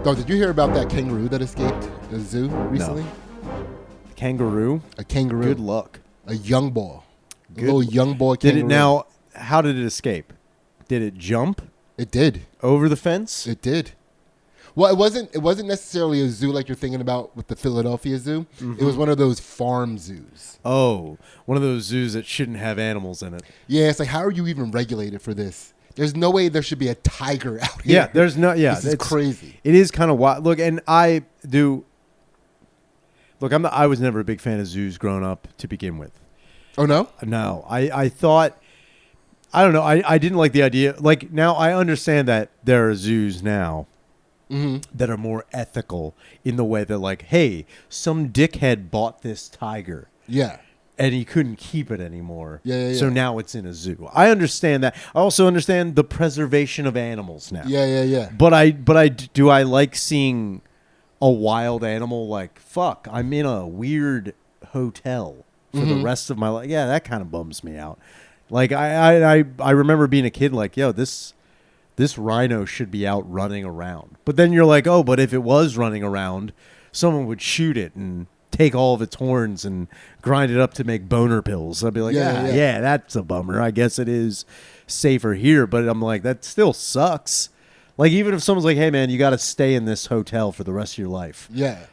Oh, did you hear about that kangaroo that escaped the zoo recently? No. Kangaroo? A kangaroo. Good luck. A young boy. A little young boy kangaroo. Did it now? How did it escape? Did it jump? It did. Over the fence? It did. Well, it wasn't necessarily a zoo like you're thinking about with the Philadelphia Zoo. Mm-hmm. It was one of those farm zoos. Oh, one of those zoos that shouldn't have animals in it. Yeah, it's like, how are you even regulated for this? There's no way there should be a tiger out here. Yeah, there's no. Yeah, this is crazy. It is kind of wild. Look, and I do. Look, I was never a big fan of zoos growing up to begin with. Oh no? No, I thought. I don't know. I didn't like the idea. Like now, I understand that there are zoos now. Mm-hmm. That are more ethical in the way that, like, hey, some dickhead bought this tiger. Yeah. And he couldn't keep it anymore. Yeah. So now it's in a zoo. I understand that. I also understand the preservation of animals now. Yeah. But I like seeing a wild animal like, fuck, I'm in a weird hotel for the rest of my life. Yeah, that kind of bums me out. Like, I remember being a kid like, yo, this rhino should be out running around. But then you're like, oh, but if it was running around, someone would shoot it and take all of its horns and grind it up to make boner pills. I'd be like, yeah, that's a bummer. I guess it is safer here. But I'm like, that still sucks. Like, even if someone's like, hey, man, you got to stay in this hotel for the rest of your life. Yeah.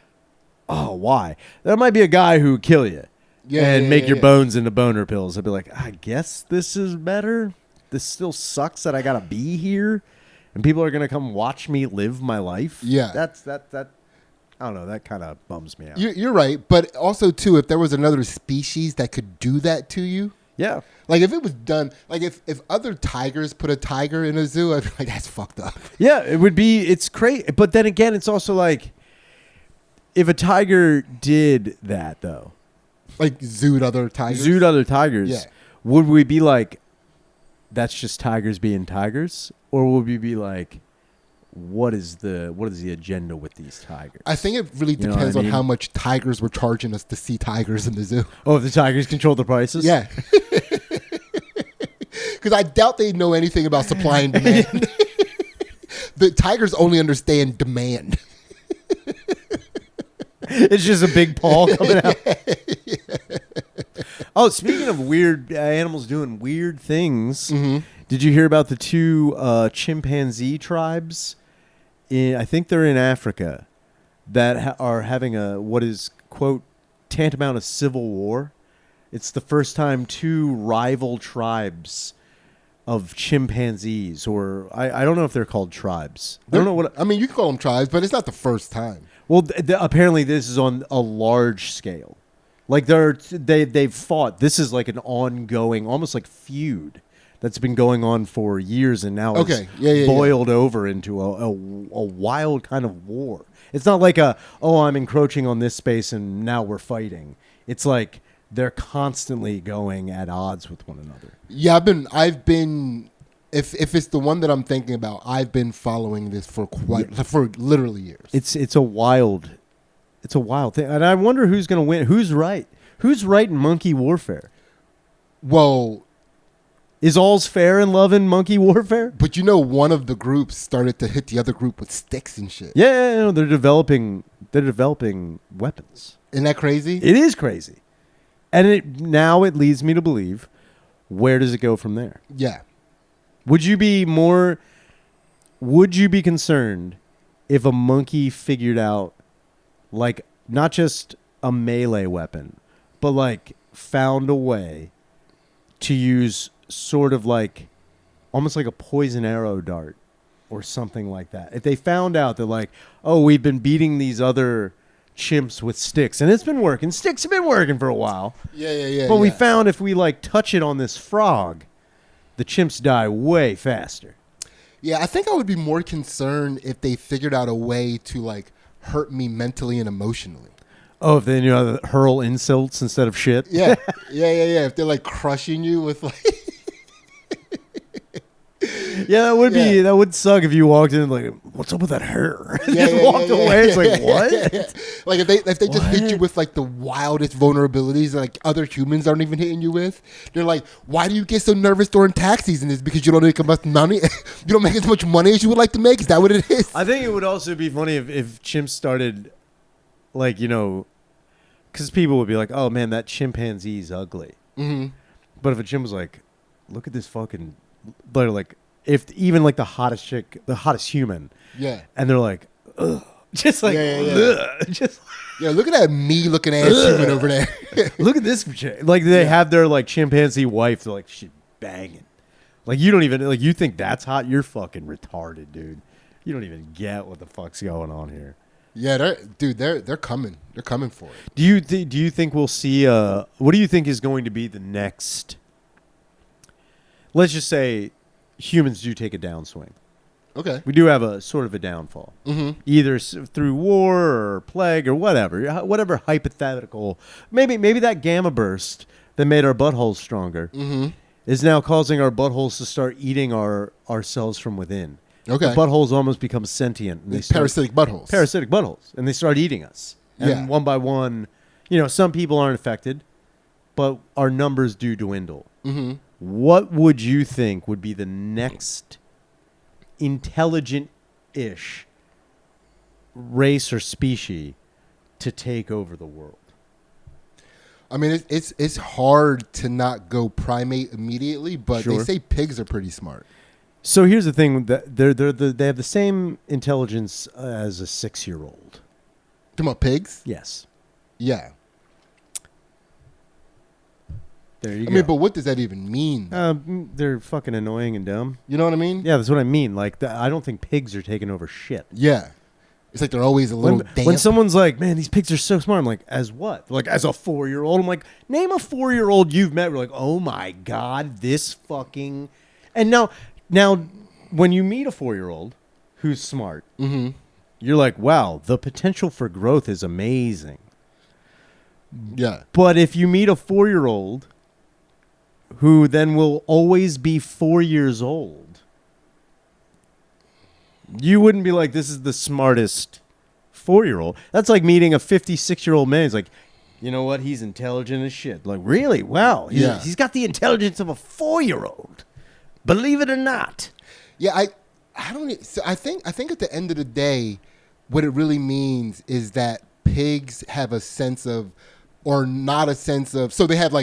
Oh, why? There might be a guy who would kill you and make your bones into boner pills. I'd be like, I guess this is better. This still sucks that I gotta be here, and people are gonna come watch me live my life. Yeah, that. I don't know. That kind of bums me out. You're right, but also too, if there was another species that could do that to you, yeah. Like if it was done, like if other tigers put a tiger in a zoo, I'd be like, that's fucked up. Yeah, it would be. It's crazy, but then again, it's also like, if a tiger did that though, like zooed other tigers, yeah. Would we be like, that's just tigers being tigers, or will we be like, what is the agenda with these tigers? I think it really depends on how much tigers were charging us to see tigers in the zoo. Oh, if the tigers control the prices? Yeah. Because I doubt they know anything about supply and demand. The tigers only understand demand. It's just a big paw coming out. Yeah. Oh, speaking of weird animals doing weird things, did you hear about the two chimpanzee tribes? I think they're in Africa that are having what is, quote, tantamount a civil war. It's the first time two rival tribes of chimpanzees, or I don't know if they're called tribes. I don't know what. I mean, you can call them tribes, but it's not the first time. Well, apparently this is on a large scale. Like they've fought. This is like an ongoing, almost like feud that's been going on for years, and now it's boiled over into a wild kind of war. It's not like I'm encroaching on this space and now we're fighting. It's like they're constantly going at odds with one another. Yeah, I've been. If it's the one that I'm thinking about, I've been following this for literally years. It's a wild thing, and I wonder who's going to win. Who's right? Who's right in monkey warfare? Well, is all's fair in love in monkey warfare? But one of the groups started to hit the other group with sticks and shit. Yeah, they're developing weapons. Isn't that crazy? It is crazy, and it leads me to believe, where does it go from there? Yeah. Would you be concerned if a monkey figured out, like, not just a melee weapon, but like found a way to use sort of like almost like a poison arrow dart or something like that? If they found out that, like, oh, we've been beating these other chimps with sticks and it's been working. Sticks have been working for a while. Yeah. But we found if we like touch it on this frog, the chimps die way faster. Yeah, I think I would be more concerned if they figured out a way to like hurt me mentally and emotionally. Oh, if they knew how to hurl insults instead of shit? Yeah. If they're like crushing you with like... Yeah, that would suck if you walked in like, what's up with that hair? Yeah, Just yeah, walked yeah, away. yeah. It's like, what? Like if they just hit you What? with like the wildest vulnerabilities that like other humans aren't even hitting you with, they're like, why do you get so nervous during tax season? Is it because you don't make enough money? You don't make as much money as you would like to make? Is that what it is? I think it would also be funny if chimps started, like, because people would be like, oh man, that chimpanzee's ugly. Mm-hmm. But if a chimp was like, look at this fucking, they're like, if even like the hottest chick, the hottest human, Yeah. and they're like, ugh, just like, ugh, just Yeah, look at that me-looking ass human over there. look at this chick. Like they have their like chimpanzee wife. They're like, she's banging. Like you don't even like you think that's hot. You're fucking retarded, dude. You don't even get what the fuck's going on here. Yeah, they're coming. They're coming for it. Do you think we'll see? What do you think is going to be the next? Let's just say humans do take a downswing. Okay. We do have a sort of a downfall, either through war or plague or whatever hypothetical. Maybe that gamma burst that made our buttholes stronger is now causing our buttholes to start eating ourselves from within. Okay. The buttholes almost become sentient. And Parasitic buttholes. Parasitic buttholes, and they start eating us. And one by one, some people aren't affected, but our numbers do dwindle. Mm-hmm. What would you think would be the next intelligent-ish race or species to take over the world? I mean, it's hard to not go primate immediately, but they say pigs are pretty smart. So here's the thing: that they have the same intelligence as a 6-year-old. Talking about pigs? Yes. Yeah. There you go. I mean, but what does that even mean? They're fucking annoying and dumb. You know what I mean? Yeah, that's what I mean. Like, I don't think pigs are taking over shit. Yeah. It's like they're always a little damp. When someone's like, man, these pigs are so smart, I'm like, as what? Like, as a 4-year-old? I'm like, name a 4-year-old you've met. We're like, oh my God, this fucking... And now, when you meet a 4-year-old who's smart, you're like, wow, the potential for growth is amazing. Yeah. But if you meet a 4-year-old who then will always be 4 years old, you wouldn't be like, this is the smartest 4-year-old. That's like meeting a 56-year-old man. He's like, you know what? He's intelligent as shit. Like, really? Wow. He's got the intelligence of a 4-year-old. Believe it or not. Yeah, I don't. So I think at the end of the day, what it really means is that pigs have a sense of, or not a sense of. So they have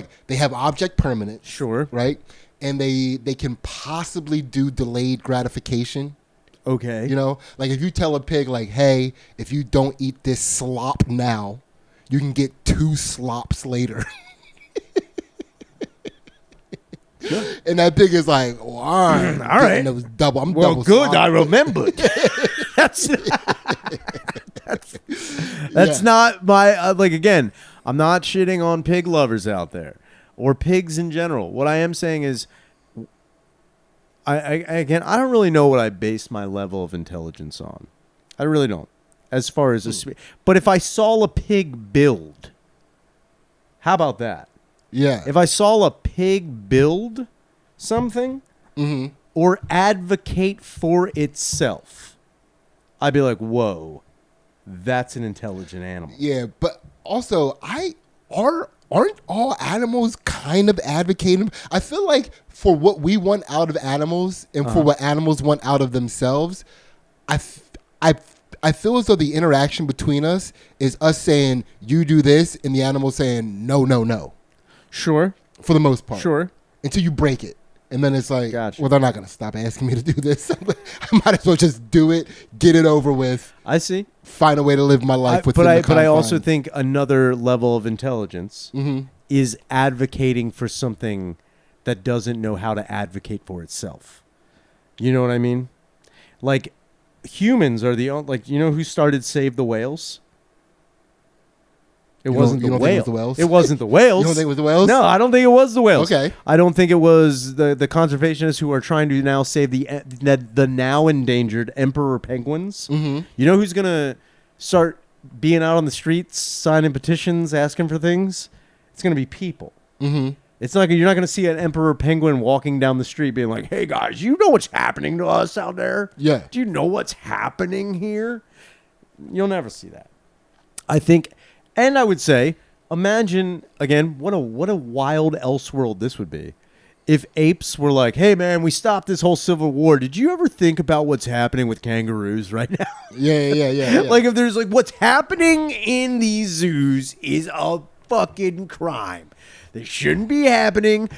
object permanence. Sure. Right, and they can possibly do delayed gratification. Okay. Like if you tell a pig like, hey, if you don't eat this slop now, you can get 2 slops later. Sure. And that pig is like, oh, all right. It was double. I'm double. Good. I remembered. That's not my like. Again, I'm not shitting on pig lovers out there or pigs in general. What I am saying is, I don't really know what I base my level of intelligence on. I really don't. As far as but if I saw a pig build, how about that? Yeah. If I saw a pig build something or advocate for itself, I'd be like, whoa, that's an intelligent animal. Yeah, but also, aren't all animals kind of advocating? I feel like for what we want out of animals and for what animals want out of themselves, I feel as though the interaction between us is us saying, you do this, and the animal saying, no, no, no. Sure. For the most part. Sure. Until you break it. And then it's like, gotcha. Well, they're not going to stop asking me to do this. I might as well just do it, get it over with. I see. Find a way to live my life within the confines. But I also think another level of intelligence is advocating for something that doesn't know how to advocate for itself. You know what I mean? Like, humans are the only... Like, who started Save the Whales? It wasn't the whales. It wasn't the whales. You don't think it was the whales? No, I don't think it was the whales. Okay. I don't think it was the conservationists who are trying to now save the now endangered emperor penguins. Mm-hmm. You know who's going to start being out on the streets, signing petitions, asking for things? It's going to be people. Mm-hmm. It's not you're not going to see an emperor penguin walking down the street being like, "Hey guys, you know what's happening to us out there? Yeah. Do you know what's happening here?" You'll never see that. I think, and I would say, imagine again what a wild elseworld this would be. If apes were like, "Hey man, we stopped this whole civil war. Did you ever think about what's happening with kangaroos right now?" Yeah. Like if there's like what's happening in these zoos is a fucking crime. They shouldn't be happening.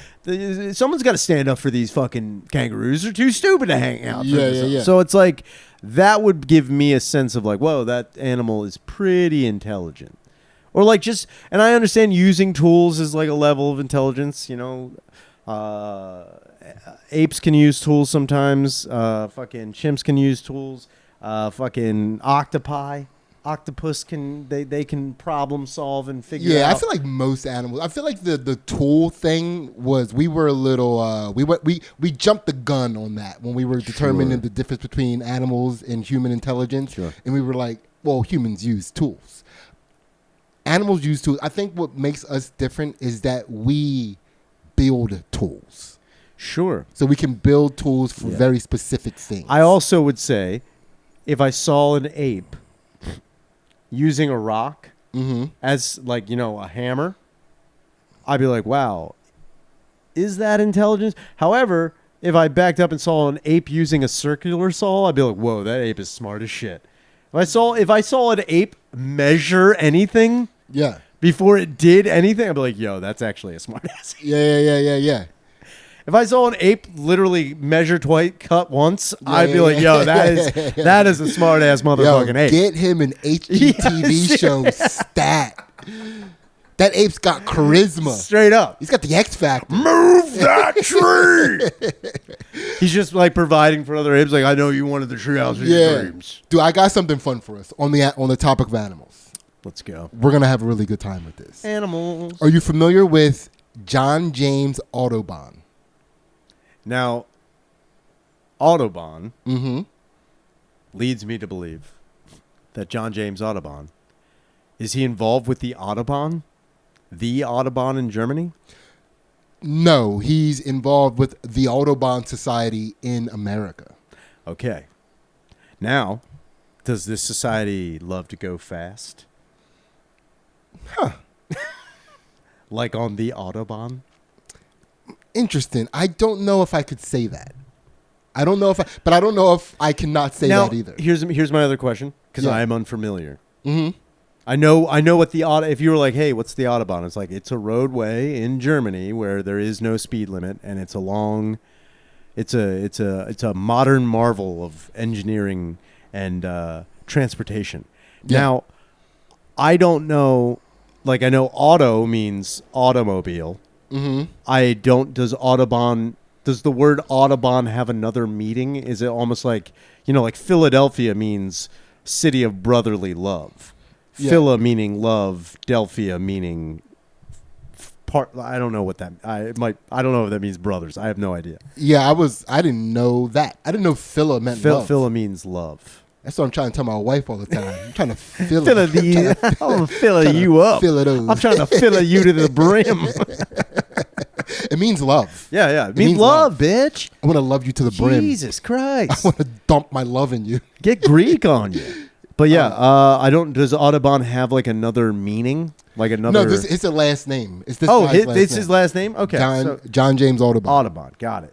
Someone's got to stand up for these fucking kangaroos. They're too stupid to hang out. Yeah. So it's like that would give me a sense of like, whoa, that animal is pretty intelligent. Or like just, and I understand using tools is like a level of intelligence. You know, apes can use tools sometimes. Fucking chimps can use tools. Fucking octopus can they can problem solve and figure out. Yeah, I feel like most animals. I feel like the tool thing was we were a little we jumped the gun on that when we were determining the difference between animals and human intelligence. Sure. And we were like, well, humans use tools. Animals use tools. I think what makes us different is that we build tools. Sure. So we can build tools for very specific things. I also would say if I saw an ape using a rock as like, you know, a hammer, I'd be like, wow, is that intelligence? However, if I backed up and saw an ape using a circular saw, I'd be like, whoa, that ape is smart as shit. If I saw an ape measure anything before it did anything, I'd be like, yo, that's actually a smart ass. Yeah. If I saw an ape literally measure twice, cut once, I'd be like, yo, that is a smart ass motherfucking ape. Get him an HGTV show stat. That ape's got charisma. Straight up. He's got the X factor. Move that tree. He's just like providing for other apes. Like, I know you wanted the treehouse in your dreams. Dude, I got something fun for us on the topic of animals. Let's go. We're going to have a really good time with this. Animals. Are you familiar with John James Audubon? Now, Audubon leads me to believe that John James Audubon, is he involved with the Audubon? The Audubon in Germany? No, he's involved with the Audubon Society in America. Okay. Now, does this society love to go fast? Huh. Like on the Audubon? Interesting. I don't know if I could say that. I don't know if I cannot say that either. Here's my other question, because I am unfamiliar. Mm-hmm. I know what the if you were like, hey, what's the Audubon? It's like it's a roadway in Germany where there is no speed limit, and it's a modern marvel of engineering and transportation. Yeah. Now, I don't know. Like I know auto means automobile. Mm-hmm. Does the word Audubon have another meaning? Is it almost like, you know, like Philadelphia means city of brotherly love. Yeah. Phila meaning love, Delphia meaning part. I don't know what that. I don't know if that means brothers. I have no idea. Yeah, I didn't know that. I didn't know Phila meant love. Phila means love. That's what I'm trying to tell my wife all the time. I'm trying to fill I'm gonna fill you up. I'm trying to fill you to the brim. It means love. Yeah. It means love, bitch. I want to love you to the brim. Jesus Christ. I want to dump my love in you. Get Greek on you. But yeah, does Audubon have like another meaning? Like another? No, it's a last name. It's this it's his last name? Okay. John James Audubon. Audubon, got it.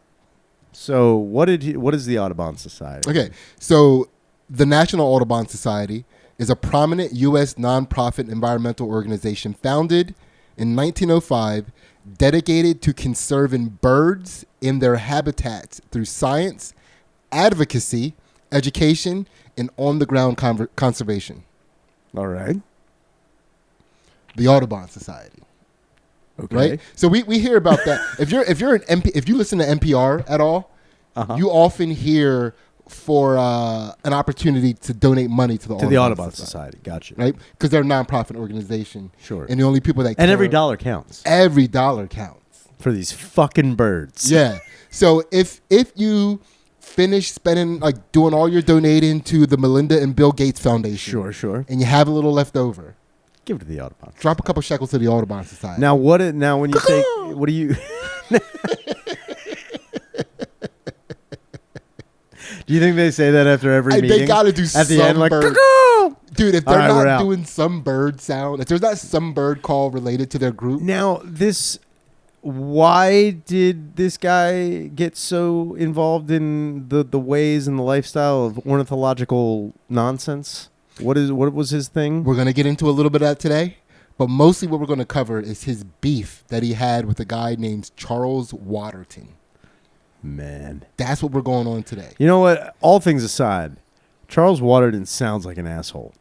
So what is the Audubon Society? Okay, so the National Audubon Society is a prominent U.S. nonprofit environmental organization founded in 1905, dedicated to conserving birds in their habitats through science, advocacy, education, and on-the-ground conservation. All right. The Audubon Society. Okay. Right? So we hear about that. If you listen to NPR at all, you often hear for an opportunity to donate money to the Audubon Society. Gotcha. Right? Because they're a nonprofit organization. Sure. And the only people that every dollar counts. Every dollar counts. For these fucking birds. Yeah. So if you finish spending, like doing all your donating to the Melinda and Bill Gates Foundation. Sure. And you have a little left over. Give it to the Audubon. Drop a couple shekels to the Audubon Society. Now when you say what do you do you think they say that after every meeting? They gotta do at the end like bird. Dude, if they're All right, we're not out. doing some bird sound, if there's not some bird call related to their group. Now why did this guy get so involved in the ways and the lifestyle of ornithological nonsense? What was his thing? We're gonna get into a little bit of that today, but mostly what we're gonna cover is his beef that he had with a guy named Charles Waterton. Man, That's what we're going on today. you know what? All things aside, Charles Waterton sounds like an asshole.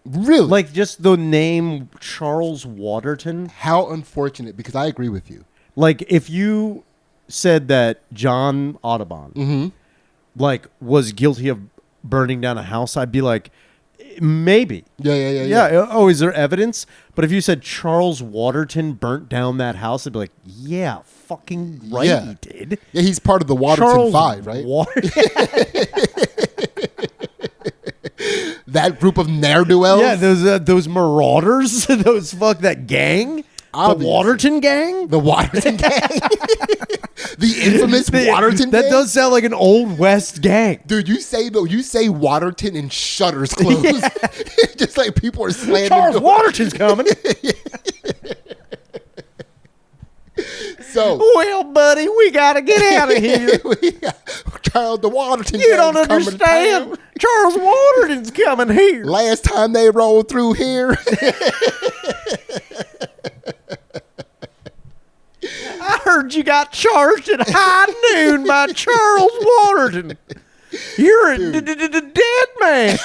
Really? Like just the name Charles Waterton. How unfortunate, because I agree with you. Like if you said that John Audubon like was guilty of burning down a house, I'd be like, maybe. Yeah. Oh, is there evidence? But if you said Charles Waterton burnt down that house, I'd be like, yeah, fucking right, Yeah. he did. Yeah, he's part of the Waterton Charles Five, right? That group of ne'er-do-wells. Yeah, those marauders, that gang, Obviously. the Waterton gang. The Waterton gang. The infamous Waterton gang. That does sound like an old West gang. Dude, you say Waterton and shutters close. Just like people are slamming Charles doors. Waterton's coming. So, Well, buddy, we gotta get out of here. Charles the Waterton You gang's don't coming to town. understand. Charles Waterton's coming here. Last time they rolled through here, I heard you got charged at high noon by Charles Waterton. You're a dead man.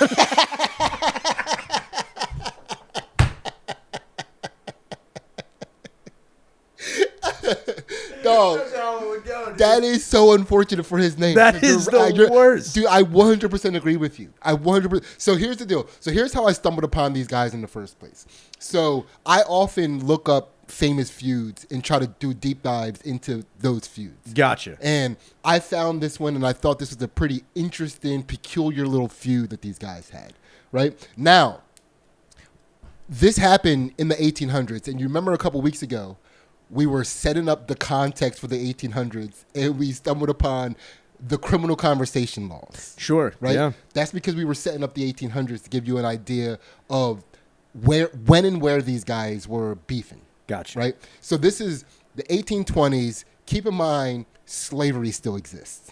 dog. That is so unfortunate for his name. That is the worst. Dude, I 100% agree with you. I 100%. So here's the deal. So here's how I stumbled upon these guys in the first place. So I often look up famous feuds and try to do deep dives into those feuds. Gotcha. And I found this one, and I thought this was a pretty interesting, peculiar little feud that these guys had. Right? Now, this happened in the 1800s, and you remember a couple weeks ago, we were setting up the context for the 1800s, and we stumbled upon the criminal conversation laws. Sure. Right? Yeah. That's because we were setting up the 1800s to give you an idea of when and where these guys were beefing. Gotcha. Right? So this is the 1820s. Keep in mind, slavery still exists.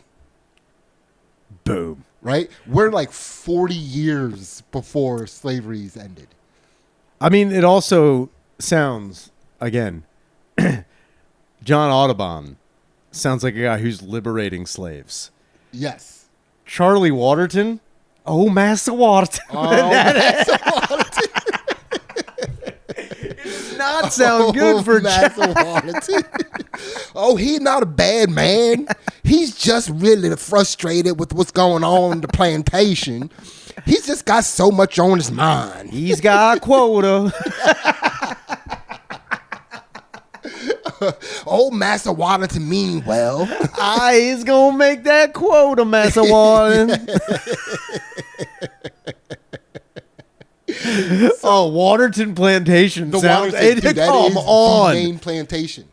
Boom. Right? We're like 40 years before slavery's ended. I mean, it also sounds, again, John Audubon sounds like a guy who's liberating slaves. Yes. Charlie Waterton? Oh, Massa Waterton. Oh, Massa Waterton. It does not sound good for Massa Waterton. Oh, he's not a bad man. He's just really frustrated with what's going on in the plantation. He's just got so much on his mind. He's got a quota. Old Massa Waterton mean well. He's going to make that quota, Massa Waterton. Oh, Waterton Plantation sounds... Dude, that come is on. the main plantation.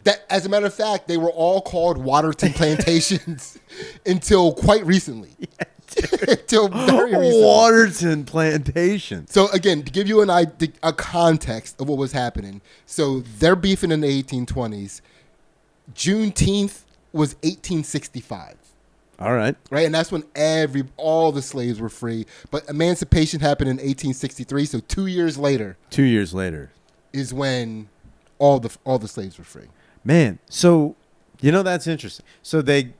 That, as a matter of fact, they were all called Waterton plantations until quite recently. Until very recently. Waterton Plantation. So again, to give you a context of what was happening, so they're beefing in the 1820s. Juneteenth was 1865. All right. Right, and that's when all the slaves were free. But emancipation happened in 1863. So 2 years later 2 years later is when all the slaves were free. Man, so that's interesting. So they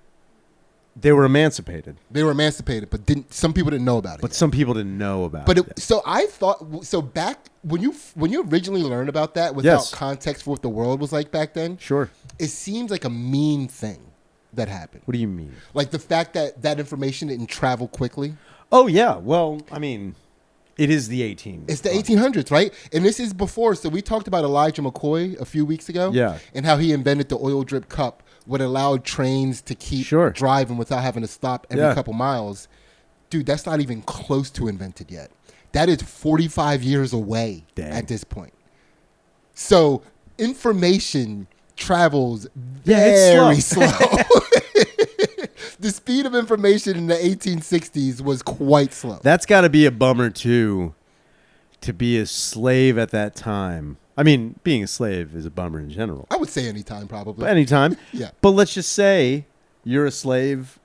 were emancipated, but some people didn't know about it. but yet. some people didn't know about But it. so I thought back when you originally learned about that without Yes. context for what the world was like back then. Sure. It seems like a mean thing that happened. What do you mean? Like the fact that information didn't travel quickly. Oh yeah. Well, I mean, it is the 18. It's the 1800s, right? And this is before. So we talked about Elijah McCoy a few weeks ago. Yeah. And how he invented the oil drip cup, what allowed trains to keep Sure. driving without having to stop every Yeah. couple miles. Dude, that's not even close to invented yet. that is 45 years away Dang. at this point. So information travels it's slow. The speed of information in the 1860s was quite slow. That's got to be a bummer, too, to be a slave at that time. I mean, being a slave is a bummer in general. I would say anytime, probably. But anytime. Yeah. But let's just say you're a slave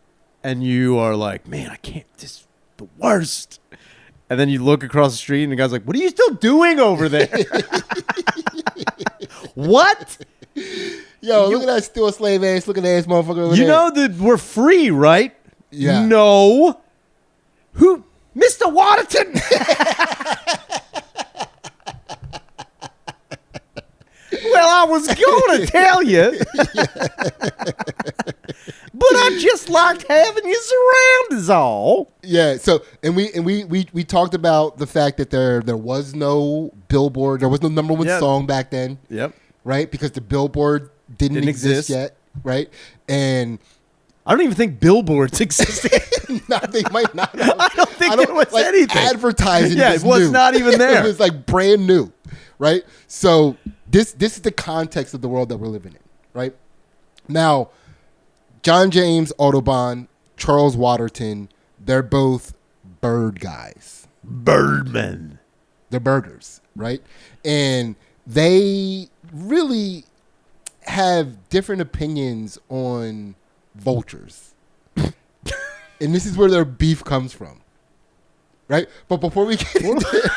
and you are like, man, I can't, this is the worst. And then you look across the street and the guy's like, what are you still doing over there? What? Yo, look at that still slave ass looking ass motherfucker over there. You know that we're free, right? Yeah. No. Who? Mr. Waterton. Well, I was going to tell you. But I just liked having you surround is all. Yeah, so and we talked about the fact that there was no Billboard, there was no number one song back then. Yep. Right? Because the Billboard didn't exist yet, right? And I don't even think billboards existed. no, they might not. I don't think there was like, anything. Advertising it was new. not even there. It was like brand new, right? So this is the context of the world that we're living in, right? Now, John James Audubon, Charles Waterton, they're both bird guys. Birdmen. They're birders, right? And they really have different opinions on vultures. And this is where their beef comes from, right? But before we get into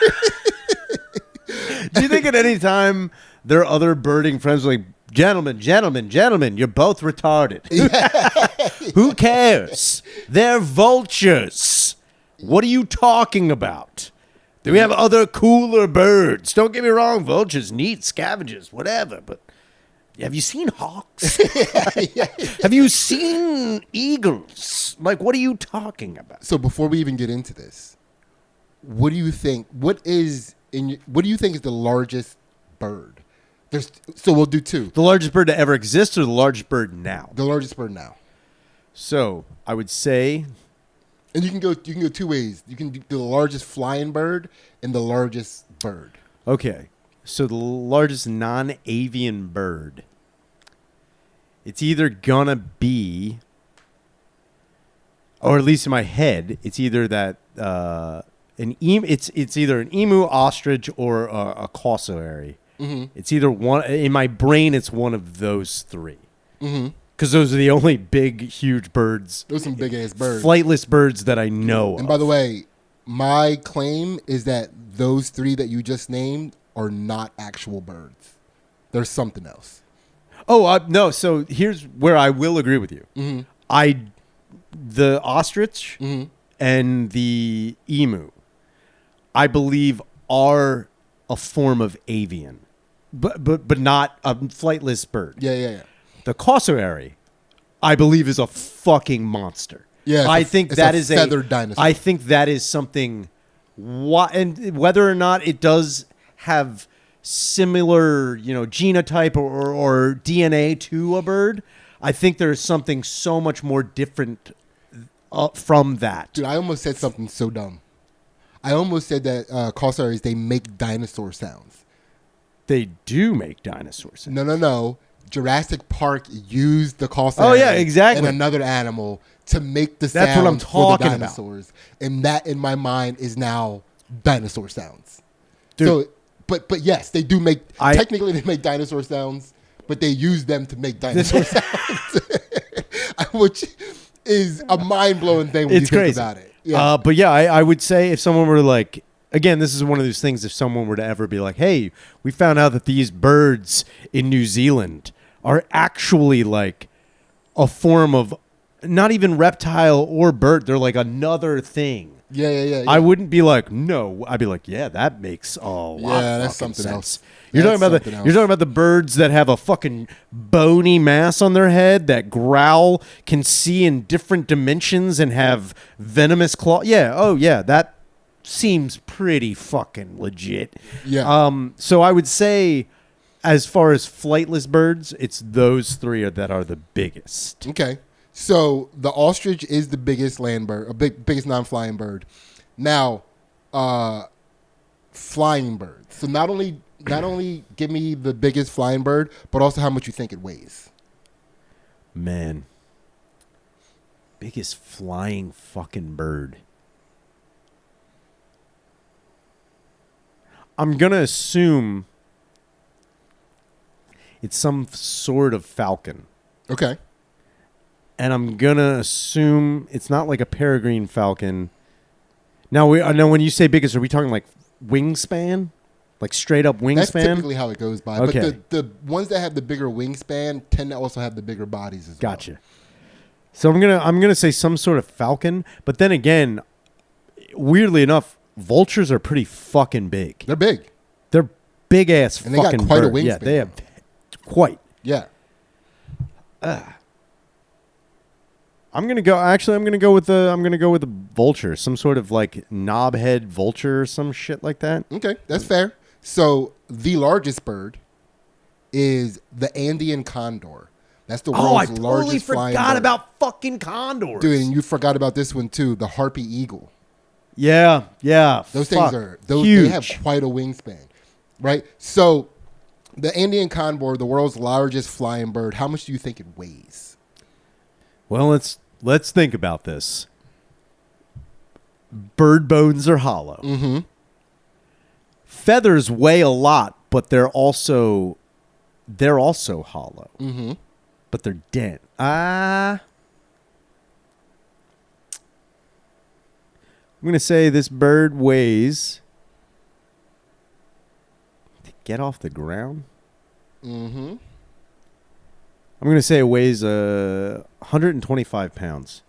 do you think at any time their other birding friends were like, gentlemen, you're both retarded. Who cares? They're vultures. What are you talking about? Do we have other cooler birds? Don't get me wrong, vultures, neat, scavengers, whatever, but have you seen hawks? Have you seen eagles? Like, what are you talking about? So before we even get into this, what do you think? What do you think is the largest bird? So we'll do two. The largest bird to ever exist, or the largest bird now? The largest bird now. So I would say, and you can go two ways. You can do the largest flying bird and the largest bird. Okay, so the largest non-avian bird. It's either gonna be, or at least in my head, it's either that it's either an emu, ostrich, or a cassowary. Mm-hmm. It's either one. In my brain, it's one of those three. Mm-hmm. Because those are the only big, huge birds. Those are some big ass birds. Flightless birds that I know. And by the way, my claim is that those three that you just named are not actual birds. There's something else. Oh, no. So here's where I will agree with you. Mm-hmm. The ostrich and the emu, I believe, are a form of avian, but not a flightless bird. Yeah. The cassowary, I believe, is a fucking monster. Yeah, I think that is a feathered dinosaur. I think that is something. And whether or not it does have similar, genotype or DNA to a bird, I think there's something so much more different from that. Dude, I almost said something so dumb. I almost said that cassowaries, they make dinosaur sounds. They do make dinosaur sounds. No. Jurassic Park used the cassowary and another animal to make the sounds what I'm talking for the dinosaurs. About. And that, in my mind, is now dinosaur sounds. Dude, so, but yes, they do make, technically they make dinosaur sounds, but they use them to make dinosaur sounds. Which is a mind-blowing thing when you think about it. Yeah. But yeah, I would say if someone were to like, again, this is one of those things, if someone were to ever be like, hey, we found out that these birds in New Zealand are actually like a form of not even reptile or bird. They're like another thing. Yeah. I wouldn't be like, no. I'd be like, yeah, that makes a lot of that's something sense. else. You're talking about the birds that have a fucking bony mass on their head that growl, can see in different dimensions, and have venomous claws. Yeah. Oh yeah, that seems pretty fucking legit. Yeah. So I would say, as far as flightless birds, it's those three that are the biggest. Okay. So the ostrich is the biggest land bird, biggest non-flying bird. Now, flying birds. So not only give me the biggest flying bird, but also how much you think it weighs. Man. Biggest flying fucking bird. I'm going to assume it's some sort of falcon. Okay. And I'm going to assume it's not like a peregrine falcon. Now, I know when you say biggest, are we talking like wingspan? Like straight up wingspan? That's typically how it goes by. Okay. But the ones that have the bigger wingspan tend to also have the bigger bodies as well. Gotcha. So I'm gonna say some sort of falcon, but then again, weirdly enough, vultures are pretty fucking big. They're big. They're big ass and fucking they got quite bird. a wingspan. Yeah, they have quite. Yeah. I'm gonna go with the vulture, some sort of like knobhead vulture or some shit like that. Okay, that's fair. So the largest bird is the Andean condor. That's the world's largest flying bird. I totally forgot about fucking condors. Dude, and you forgot about this one too, the harpy eagle. Yeah. Those things are huge. They have quite a wingspan. Right? So the Andean condor, the world's largest flying bird, how much do you think it weighs? Well, let's think about this. Bird bones are hollow. Mm-hmm. Feathers weigh a lot, but they're also hollow. Mm-hmm. But they're dent. I'm going to say this bird weighs, to get off the ground, Mm-hmm. I'm going to say it weighs 125 pounds.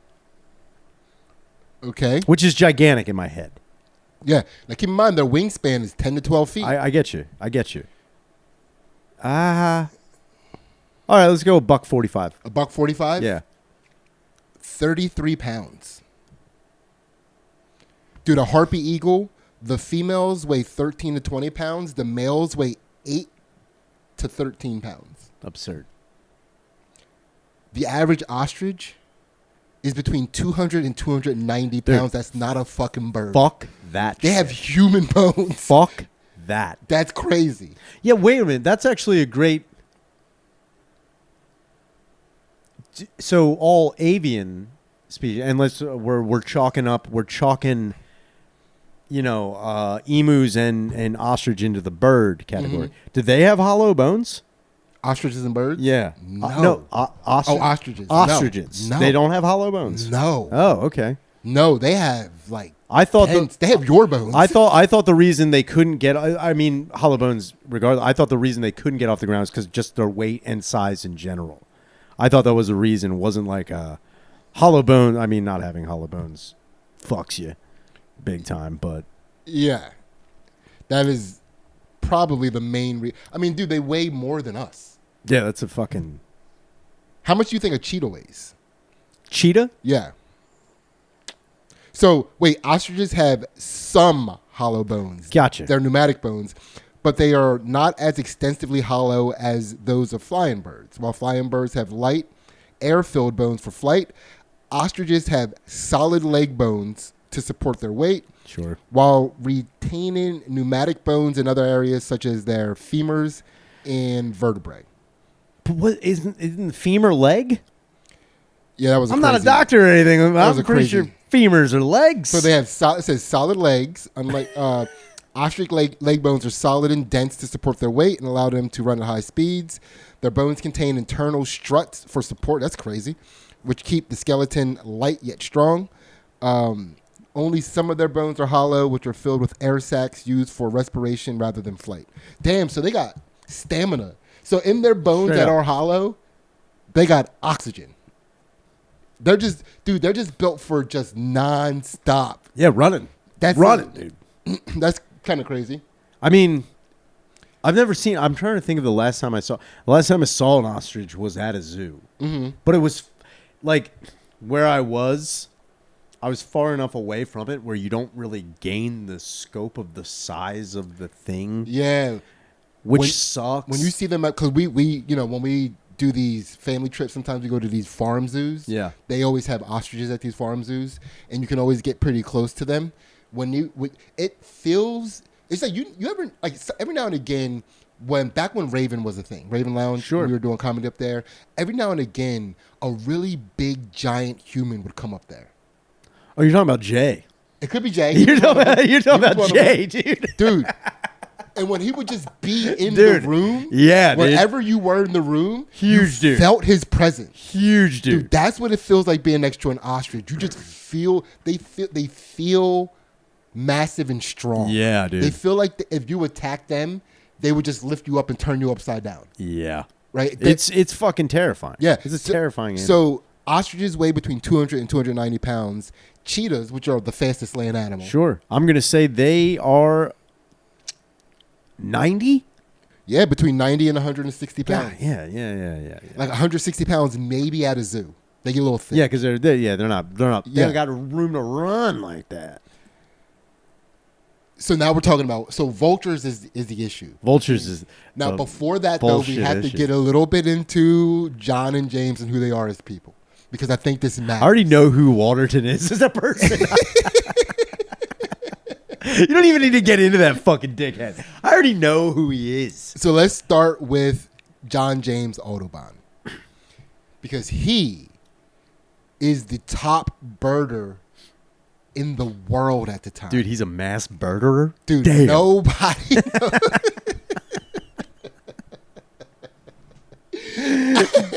Okay. Which is gigantic in my head. Yeah. Now keep in mind their wingspan is 10 to 12 feet. I get you. All right, let's go $1.45. $1.45? Yeah. 33 pounds. Dude, a harpy eagle, the females weigh 13 to 20 pounds. The males weigh 8 to 13 pounds. Absurd. The average ostrich is between 200 and 290 pounds. Dude, that's not a fucking bird. Fuck that They shit. have human bones. Fuck that. That's crazy. Yeah, wait a minute. That's actually a great... So all avian species, and we're chalking, emus and ostrich into the bird category. Mm-hmm. Do they have hollow bones? Ostriches and birds? Yeah. No. Ostriches. Ostriches. No. They don't have hollow bones. No. Oh, okay. No, they have like I thought they have your bones. I thought the reason they couldn't get, I mean, hollow bones regardless, I thought the reason they couldn't get off the ground is because just their weight and size in general. I thought that was a reason. It wasn't like a hollow bone. I mean, not having hollow bones fucks you big time, but. Yeah. That is probably the main I mean, dude, they weigh more than us. Yeah, that's a fucking. How much do you think a cheetah weighs? Cheetah? Yeah. So, wait, ostriches have some hollow bones. Gotcha. They're pneumatic bones, but they are not as extensively hollow as those of flying birds. While flying birds have light, air-filled bones for flight, ostriches have solid leg bones to support their weight. Sure. While retaining pneumatic bones in other areas such as their femurs and vertebrae. But what isn't the femur leg? Yeah, that was. I'm not a doctor or anything. I'm pretty sure femurs are legs. So they have it says solid legs. Unlike ostrich leg bones are solid and dense to support their weight and allow them to run at high speeds. Their bones contain internal struts for support. That's crazy, which keep the skeleton light yet strong. Only some of their bones are hollow, which are filled with air sacs used for respiration rather than flight. Damn, so they got stamina. So in their bones that are hollow, they got oxygen. They're just built for just nonstop. Yeah, running. That's running, dude. That's kind of crazy. I mean, I've never seen. I'm trying to think of the last time I saw. The last time I saw an ostrich was at a zoo, but it was like where I was far enough away from it where you don't really gain the scope of the size of the thing. Yeah, which sucks. When you see them, because we when we do these family trips, sometimes we go to these farm zoos. Yeah, they always have ostriches at these farm zoos, and you can always get pretty close to them. It feels It's like you ever like every now and again back when Raven was a thing, Raven Lounge. Sure. We were doing comedy up there. Every now and again, a really big giant human would come up there. Oh, you're talking about Jay. It could be Jay. You're talking about Jay, dude. Dude. And when he would just be in the room, wherever you were in the room, huge dude, felt his presence. Huge dude. That's what it feels like being next to an ostrich. You just feel they feel massive and strong. Yeah, dude. They feel like if you attack them, they would just lift you up and turn you upside down. Yeah. Right? It's fucking terrifying. Yeah. It's a terrifying animal. So ostriches weigh between 200 and 290 pounds. Cheetahs, which are the fastest land animal. Sure. I'm going to say they are 90? Yeah, between 90 and 160 pounds. Yeah. Like 160 pounds maybe at a zoo. They get a little thick. Yeah, because they're not they don't got room to run like that. So now we're talking about vultures is the issue. Vultures is now before that though we have to get a little bit into John and James and who they are as people because I think this matters. I already know who Waterton is as a person. You don't even need to get into that fucking dickhead. I already know who he is. So let's start with John James Audubon because he is the top birder in the world at the time. Dude, he's a mass birderer? Dude, damn. Nobody knows.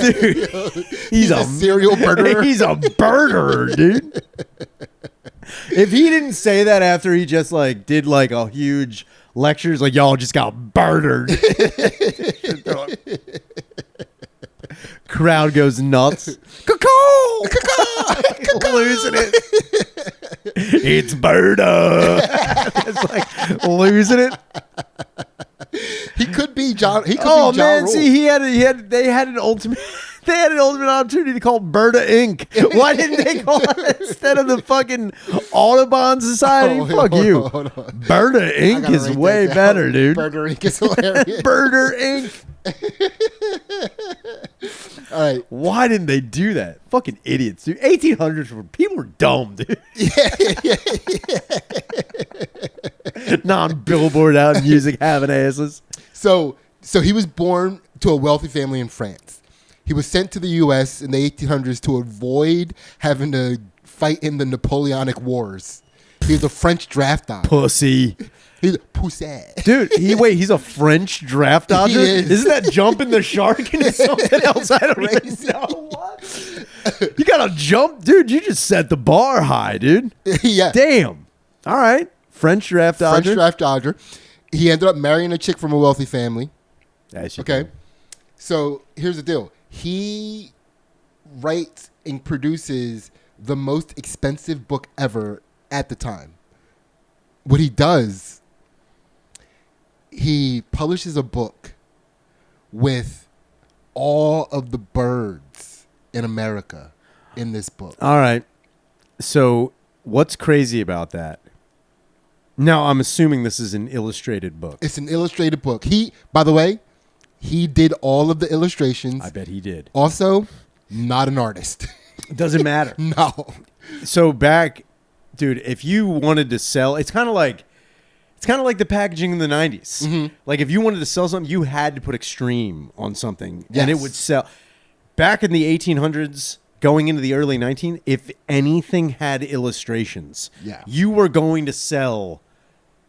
Dude, he's a serial birderer. He's a birderer, dude. If he didn't say that after he just like did like a huge lectures, like y'all just got birdered. Crowd goes nuts. Caw-caw! Losing it. It's birda. It's like losing it. He could be John. He could be John man, Rule. see, they had an ultimate opportunity to call Birda Inc. Why didn't they call it instead of the fucking Audubon Society? Fuck you. Hold on. Birda Inc. is way better, dude. Birder Inc. is hilarious. Birder Inc. All right. Why didn't they do that? Fucking idiots, dude. 1800s people were dumb, dude. Non-billboard out music having asses. So he was born to a wealthy family in France. He was sent to the U.S. in the 1800s to avoid having to fight in the Napoleonic Wars. He was a French draft dodger. Pussy. He's a pussy. Dude, he's a French draft dodger? Isn't that jumping the shark into something else? I don't even know. What? You got to jump? Dude, you just set the bar high, dude. Yeah. Damn. All right. French draft dodger. French draft dodger. He ended up marrying a chick from a wealthy family. Okay. So here's the deal. He writes and produces the most expensive book ever at the time. What he does, he publishes a book with all of the birds in America in this book. All right. So what's crazy about that? Now, I'm assuming this is an illustrated book. It's an illustrated book. By the way, he did all of the illustrations. I bet he did. Also, not an artist. Doesn't matter. No. So dude, if you wanted to sell, it's kind of like the packaging in the 90s. Mm-hmm. Like if you wanted to sell something, you had to put extreme on something and it would sell. Back in the 1800s, going into the early 1900s, if anything had illustrations, you were going to sell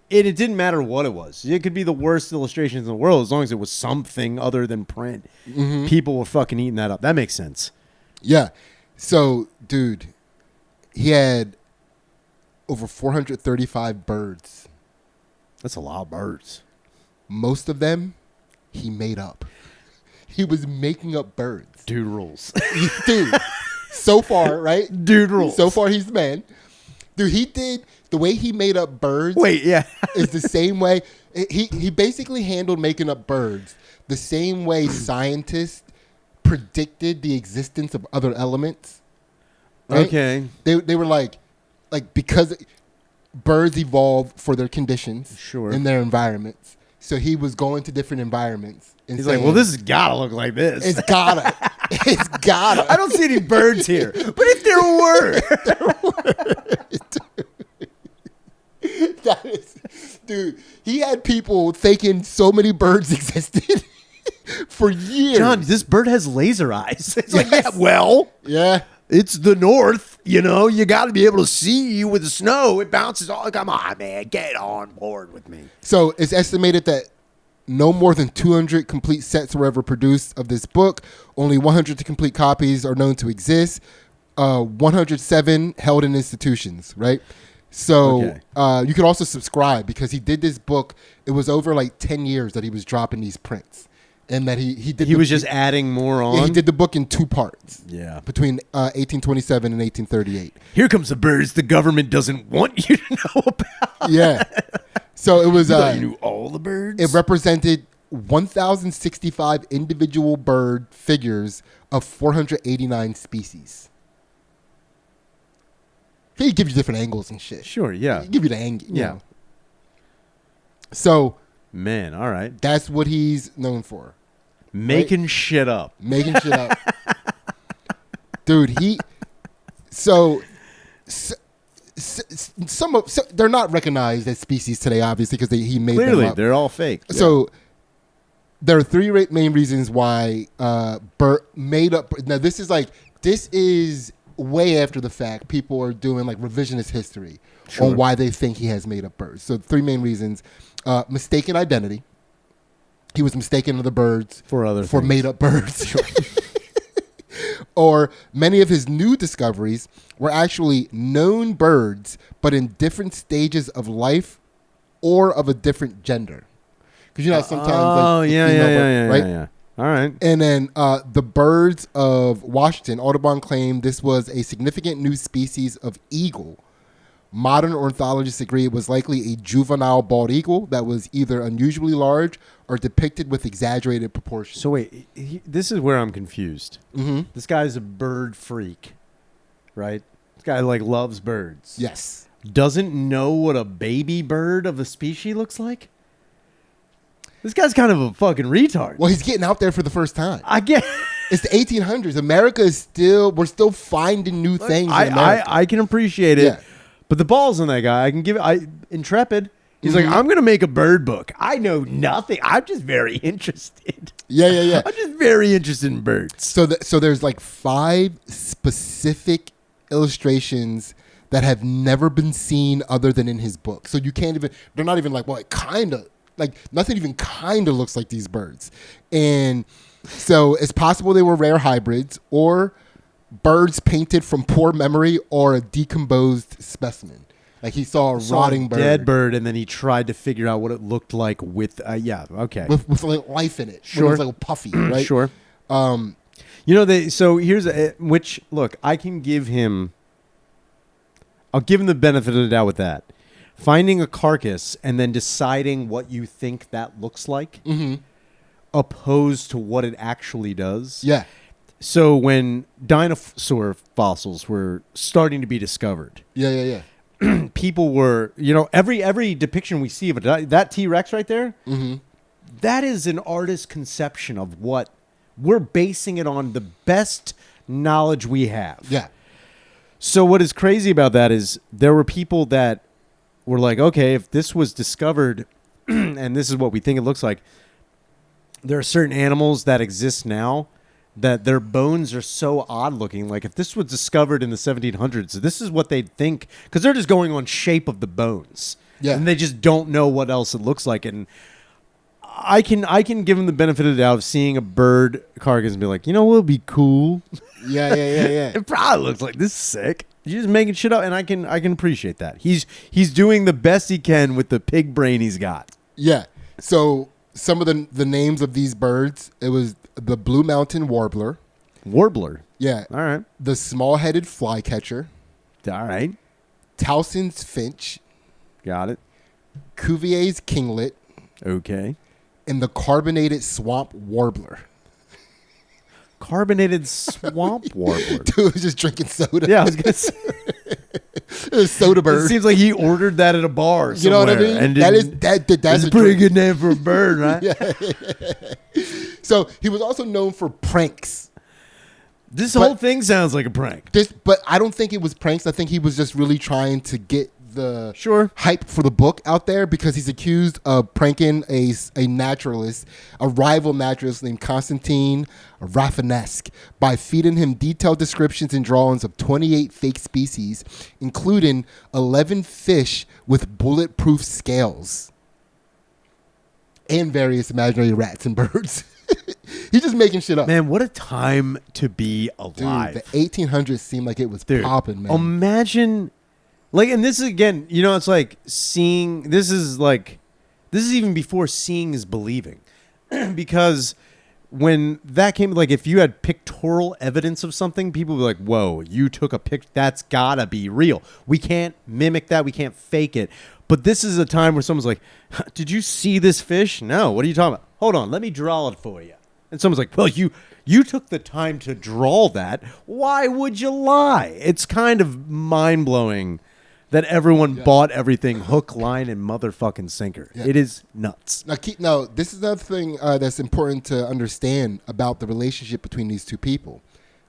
it. It didn't matter what it was. It could be the worst illustrations in the world as long as it was something other than print. Mm-hmm. People were fucking eating that up. That makes sense. Yeah. So, dude, he had over 435 birds. That's a lot of birds. Most of them he made up. He was making up birds. Dude rules. Dude, so far, right? Dude rules. So far, he's the man. Dude, the way he made up birds is the same way. He basically handled making up birds the same way scientists predicted the existence of other elements. Right? Okay. They were like because birds evolve for their conditions in their environments. So he was going to different environments. And he's saying, like, well, this has got to look like this. It's gotta. It's gotta. I don't see any birds here. But if there were. Dude, he had people thinking so many birds existed for years. John, this bird has laser eyes. It's like, Yes. yeah, well, Yeah. it's the north. You know, you got to be able to see with the snow. It bounces all. Come on, man, get on board with me. So it's estimated that no more than 200 complete sets were ever produced of this book. Only 100 complete copies are known to exist. 107 held in institutions, right? So Okay. you can also subscribe because he did this book. It was over like 10 years that he was dropping these prints. And that he did. He was just adding more on. Yeah, he did the book in 2 parts. Yeah. Between 1827 and 1838. Here comes the birds the government doesn't want you to know about. Yeah. So it was. You thought you knew all the birds? It represented 1,065 individual bird figures of 489 species. He give you different angles and shit. Sure, yeah. He give you the angle. Yeah. Know. So Man, all right. that's what he's known for. Making shit up. Making shit up. Dude, so they're not recognized as species today, obviously, because he made Clearly, them up. they're all fake. Yeah. So there are 3 main reasons why made up. Now, this is way after the fact. People are doing like revisionist history on why they think he has made up birds. So 3 main reasons: mistaken identity. He was mistaken of the birds for made up birds. Or many of his new discoveries were actually known birds, but in different stages of life or of a different gender. Because you know sometimes right? Yeah. All right. And then the birds of Washington, Audubon claimed this was a significant new species of eagle. Modern ornithologists agree it was likely a juvenile bald eagle that was either unusually large or depicted with exaggerated proportions. So wait, this is where I'm confused. Mm-hmm. This guy's a bird freak, right? This guy like loves birds. Yes. Doesn't know what a baby bird of a species looks like? This guy's kind of a fucking retard. Well, he's getting out there for the first time. I get. It's the 1800s. America is we're still finding new things in America. I can appreciate it. Yeah. But the balls on that guy, I can give it. Intrepid. He's like, I'm going to make a bird book. I know nothing. I'm just very interested. Yeah. I'm just very interested in birds. So there's like 5 specific illustrations that have never been seen other than in his book. So you can't even, they're not even like, well, it kind of, like nothing even kind of looks like these birds. And so it's possible they were rare hybrids or birds painted from poor memory or a decomposed specimen. Like he saw a rotting bird. Dead bird, and then he tried to figure out what it looked like with, okay. With like life in it. Sure. It was like puffy, right? Sure. So here's which, look, I can give him, I'll give him the benefit of the doubt with that. Finding a carcass and then deciding what you think that looks like, opposed to what it actually does. Yeah. So when dinosaur fossils were starting to be discovered, Yeah. people were, every depiction we see of that T-Rex right there, that is an artist's conception of what we're basing it on, the best knowledge we have. Yeah. So what is crazy about that is there were people that were like, okay, if this was discovered and this is what we think it looks like, there are certain animals that exist now that their bones are so odd looking. Like if this was discovered in the 1700s, this is what they'd think, because they're just going on shape of the bones. Yeah. And they just don't know what else it looks like. And I can give them the benefit of the doubt of seeing a bird carcass and be like, what would be cool? Yeah. It probably looks like this is sick. You're just making shit up, and I can appreciate that. He's doing the best he can with the pig brain he's got. Yeah. So some of the names of these birds, it was the blue mountain warbler. Warbler. Yeah. All right. The small-headed flycatcher. All right. Towson's finch. Got it. Cuvier's kinglet. Okay. And the carbonated swamp warbler. Carbonated swamp warbler. Dude was just drinking soda. Yeah, I was going to say. It was soda bird. It seems like he ordered that at a bar somewhere. You know what I mean? And that's a pretty good name for a bird, right? Yeah. So he was also known for pranks. This whole thing sounds like a prank. But I don't think it was pranks. I think he was just really trying to get the Sure. hype for the book out there because he's accused of pranking a naturalist, a rival naturalist named Constantine Rafinesque, by feeding him detailed descriptions and drawings of 28 fake species, including 11 fish with bulletproof scales and various imaginary rats and birds. He's just making shit up. Man, what a time to be alive. Dude, the 1800s seemed like it was popping, man. Imagine, like, and this is, again, you know, it's like seeing, this is even before seeing is believing. Because when that came, like, if you had pictorial evidence of something, people would be like, whoa, you took a pic, that's gotta be real. We can't mimic that, we can't fake it. But this is a time where someone's like, did you see this fish? No, what are you talking about? Hold on, let me draw it for you. And someone's like, well, you took the time to draw that. Why would you lie? It's kind of mind-blowing that everyone bought everything hook, line, and motherfucking sinker. Yeah. It is nuts. Now, this is another thing that's important to understand about the relationship between these two people.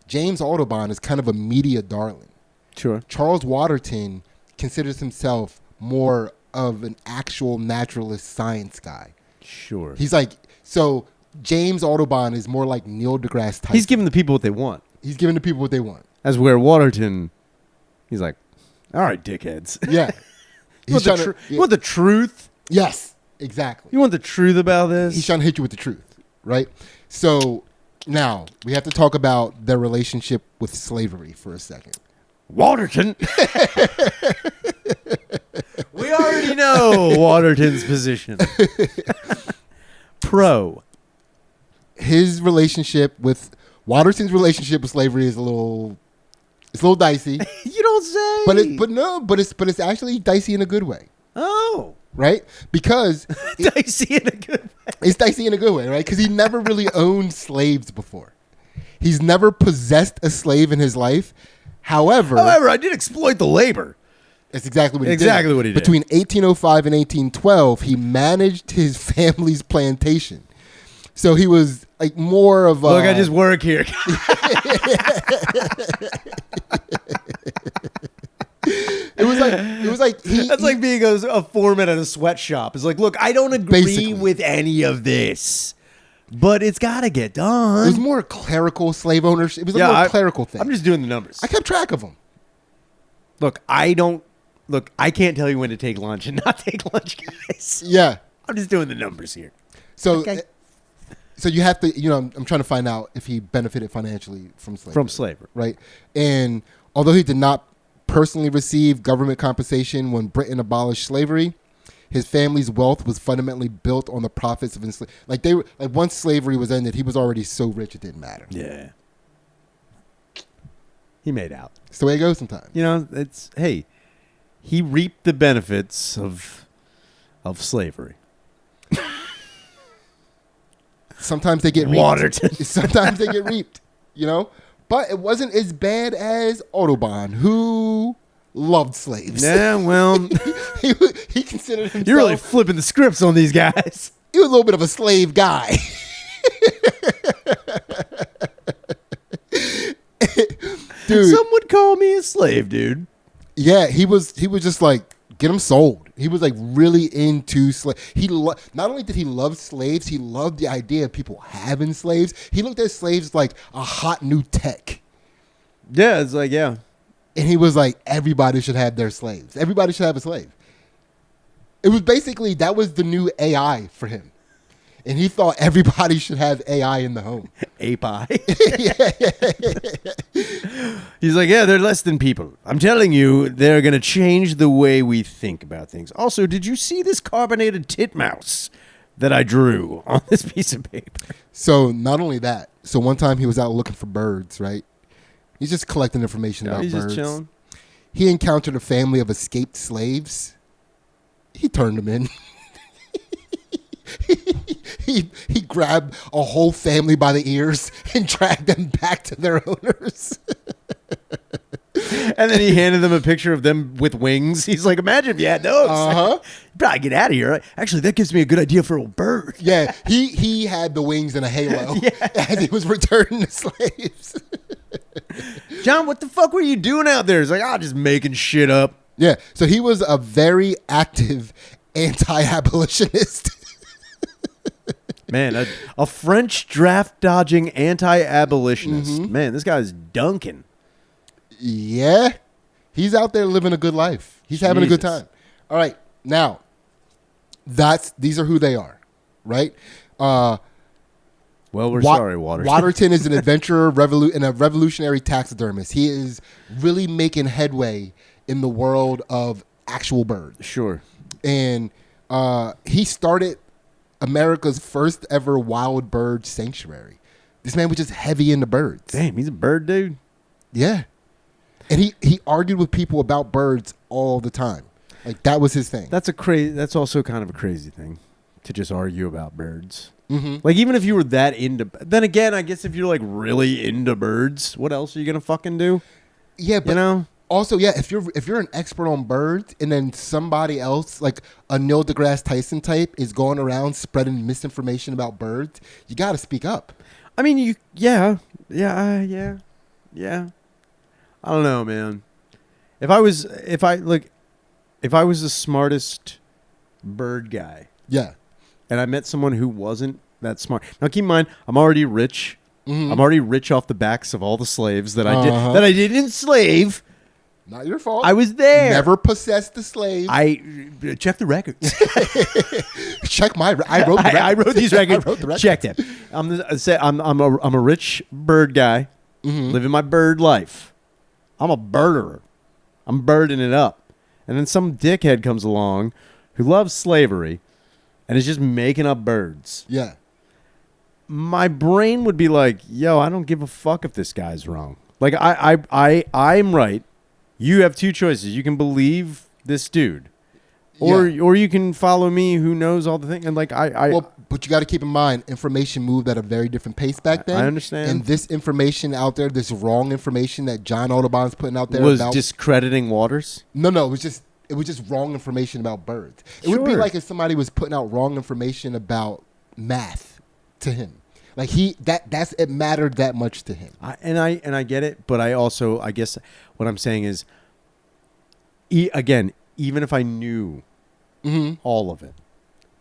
James Audubon is kind of a media darling. Sure. Charles Waterton considers himself more of an actual naturalist science guy. Sure. He's like, so James Audubon is more like Neil deGrasse Tyson. He's giving the people what they want. He's giving the people what they want. As where Waterton, he's like, all right, dickheads. Yeah. You want the truth? Yes, exactly. You want the truth about this? He's trying to hit you with the truth, right? So now we have to talk about their relationship with slavery for a second. Waterton. We already know Waterton's position. Pro. Waterton's relationship with slavery is a little dicey. You don't say. But it's actually dicey in a good way. Oh. Right? Because dicey in a good way. It's dicey in a good way, right? Because he never really owned slaves before. He's never possessed a slave in his life. However, I did exploit the labor. That's exactly what he did. Exactly what he did. Between 1805 and 1812, he managed his family's plantation. So he was like more of a... Look, I just work here. It was like That's like being a foreman at a sweatshop. It's like, look, I don't agree with any of this, but it's got to get done. It was more clerical slave ownership. It was a more clerical thing. I'm just doing the numbers. I kept track of them. Look, I can't tell you when to take lunch and not take lunch, guys. Yeah. I'm just doing the numbers here. So, so you have to, I'm trying to find out if he benefited financially from slavery. From slavery. Right. And although he did not personally receive government compensation when Britain abolished slavery, his family's wealth was fundamentally built on the profits of enslavement. Once slavery was ended, he was already so rich it didn't matter. Yeah. He made out. It's the way it goes sometimes. He reaped the benefits of slavery. Sometimes they get reaped. Waterton. Sometimes they get reaped, But it wasn't as bad as Audubon, who loved slaves. Yeah, well. he considered himself... You're really flipping the scripts on these guys. He was a little bit of a slave guy. Dude. Some would call me a slave, dude. Yeah, he was just like, get them sold. He was like really into slaves. Not only did he love slaves, he loved the idea of people having slaves. He looked at slaves like a hot new tech. Yeah, it's like, yeah. And he was like, everybody should have their slaves. Everybody should have a slave. It was basically, that was the new AI for him. And he thought everybody should have AI in the home. API. He's like, yeah, they're less than people. I'm telling you, they're going to change the way we think about things. Also, did you see this carbonated titmouse that I drew on this piece of paper? So not only that, so one time he was out looking for birds, right? He's just collecting information about birds. He's just chilling. He encountered a family of escaped slaves. He turned them in. He grabbed a whole family by the ears and dragged them back to their owners. And then he handed them a picture of them with wings. He's like, imagine if you had those. Uh-huh. You'd probably get out of here. Actually, that gives me a good idea for a bird. Yeah, he had the wings and a halo as he was returning the slaves. John, what the fuck were you doing out there? He's like, just making shit up. Yeah. So he was a very active anti-abolitionist. Man, a French draft dodging anti-abolitionist. Mm-hmm. Man, this guy's dunking. Yeah. He's out there living a good life. He's having a good Jesus. time. All right. Now, these are who they are, right? Well, we're sorry, Waterton. Waterton is an adventurer and a revolutionary taxidermist. He is really making headway in the world of actual birds. Sure. And he started America's first ever wild bird sanctuary. This man was just heavy into birds. Damn, he's a bird dude. Yeah. And he argued with people about birds all the time. Like, that was his thing. That's also kind of a crazy thing to just argue about birds. Mm-hmm. Like, even if you were that into... Then again, I guess if you're, like, really into birds, what else are you going to fucking do? Yeah, but... You know? Also, yeah, if you're an expert on birds and then somebody else, like a Neil deGrasse Tyson type, is going around spreading misinformation about birds, you got to speak up. I mean, yeah. I don't know, man. If I was the smartest bird guy, Yeah. and I met someone who wasn't that smart. Now, keep in mind, I'm already rich. Mm-hmm. I'm already rich off the backs of all the slaves that I did enslave. Not your fault. I was there. Never possessed the slave. I check the records. Check my. I wrote. The I wrote these records. I wrote the records. Checked it. I'm a rich bird guy, living my bird life. I'm a birderer. I'm birding it up, and then some dickhead comes along who loves slavery, and is just making up birds. Yeah. My brain would be like, "Yo, I don't give a fuck if this guy's wrong. Like, I'm right. You have two choices. You can believe this dude, or you can follow me, who knows all the things." And like, well, but you got to keep in mind, information moved at a very different pace back then. I understand. And this information out there, this wrong information that John Audubon's putting out there, was discrediting Waters. No, it was just wrong information about birds. It would be like if somebody was putting out wrong information about math to him. Like it mattered that much to him. I get it, but I guess what I'm saying is, again, even if I knew all of it,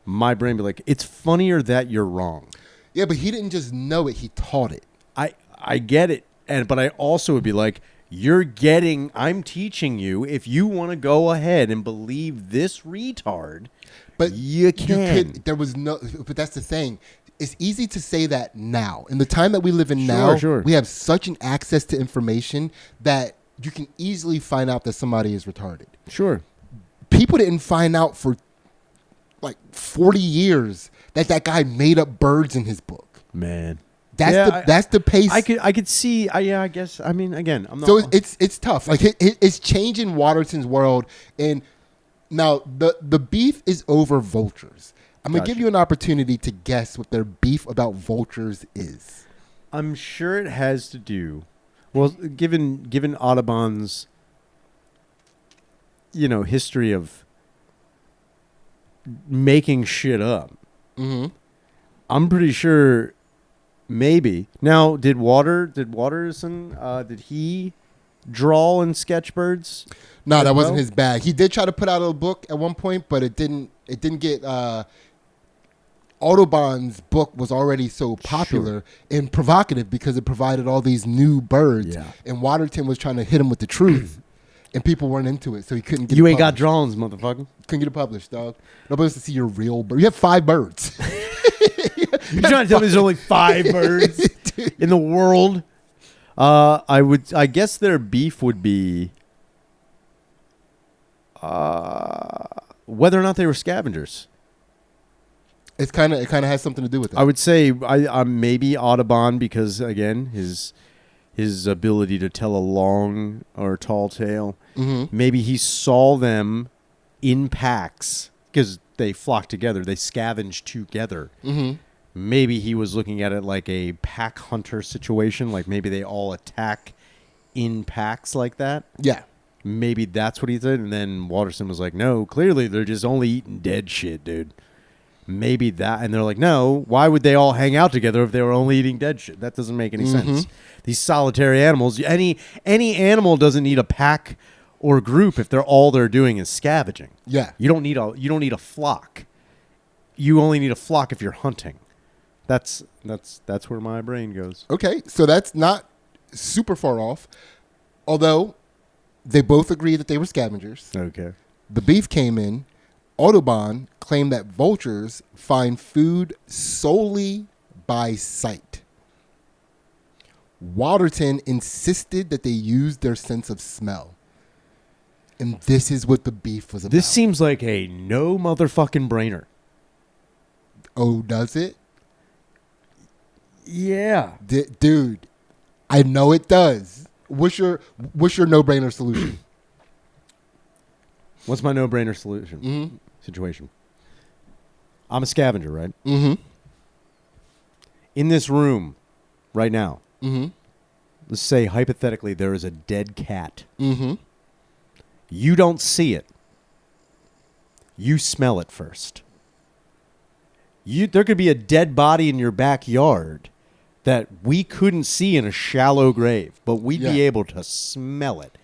my brain would be like, it's funnier that you're wrong. Yeah, but he didn't just know it; he taught it. I get it, but I also would be like, I'm teaching you. If you want to go ahead and believe this retard, but you can. But that's the thing. It's easy to say that now. In the time that we live in now, we have such an access to information that you can easily find out that somebody is retarded. Sure. People didn't find out for like 40 years that guy made up birds in his book. Man. That's the pace. I could see. I guess. I mean, again, I'm not. So it's tough. Like it's changing Waterton's world, and now the beef is over vultures. I'm going to give you an opportunity to guess what their beef about vultures is. I'm sure it has to do, well, given Audubon's, history of making shit up. Mm-hmm. I'm pretty sure maybe. Now, did Waterton, did he draw and sketch birds? No, that wasn't his bag. He did try to put out a book at one point, but it didn't get... Audubon's book was already so popular and provocative because it provided all these new birds. Yeah. And Waterton was trying to hit him with the truth. And people weren't into it, so he couldn't get it published. You ain't got drawings, motherfucker. Couldn't get it published, dog. Nobody wants to see your real bird. You have 5 birds. You're trying to tell me there's only 5 birds in the world? I guess their beef would be whether or not they were scavengers. It kind of has something to do with it. I would say maybe Audubon because again his ability to tell a long or tall tale. Mm-hmm. Maybe he saw them in packs because they flock together. They scavenge together. Mm-hmm. Maybe he was looking at it like a pack hunter situation. Like maybe they all attack in packs like that. Yeah. Maybe that's what he did. And then Waterton was like, no, clearly they're just only eating dead shit, dude. Maybe that, and they're like, no, why would they all hang out together if they were only eating dead shit? That doesn't make any sense. These solitary animals, any animal doesn't need a pack or group if all they're doing is scavenging. Yeah. You don't need a flock. You only need a flock if you're hunting. That's where my brain goes. Okay, so that's not super far off. Although they both agreed that they were scavengers. Okay. The beef came in. Audubon claimed that vultures find food solely by sight. Waterton insisted that they used their sense of smell. And this is what the beef was about. This seems like a no motherfucking brainer. Oh, does it? Yeah. Dude, I know it does. What's your no-brainer solution? What's my no-brainer solution? Situation. I'm a scavenger, right? Mm-hmm. In this room right now, Mm-hmm. let's say hypothetically there is a dead cat. Mm-hmm. You don't see it. You smell it first. There could be a dead body in your backyard that we couldn't see in a shallow grave, but we'd be able to smell it.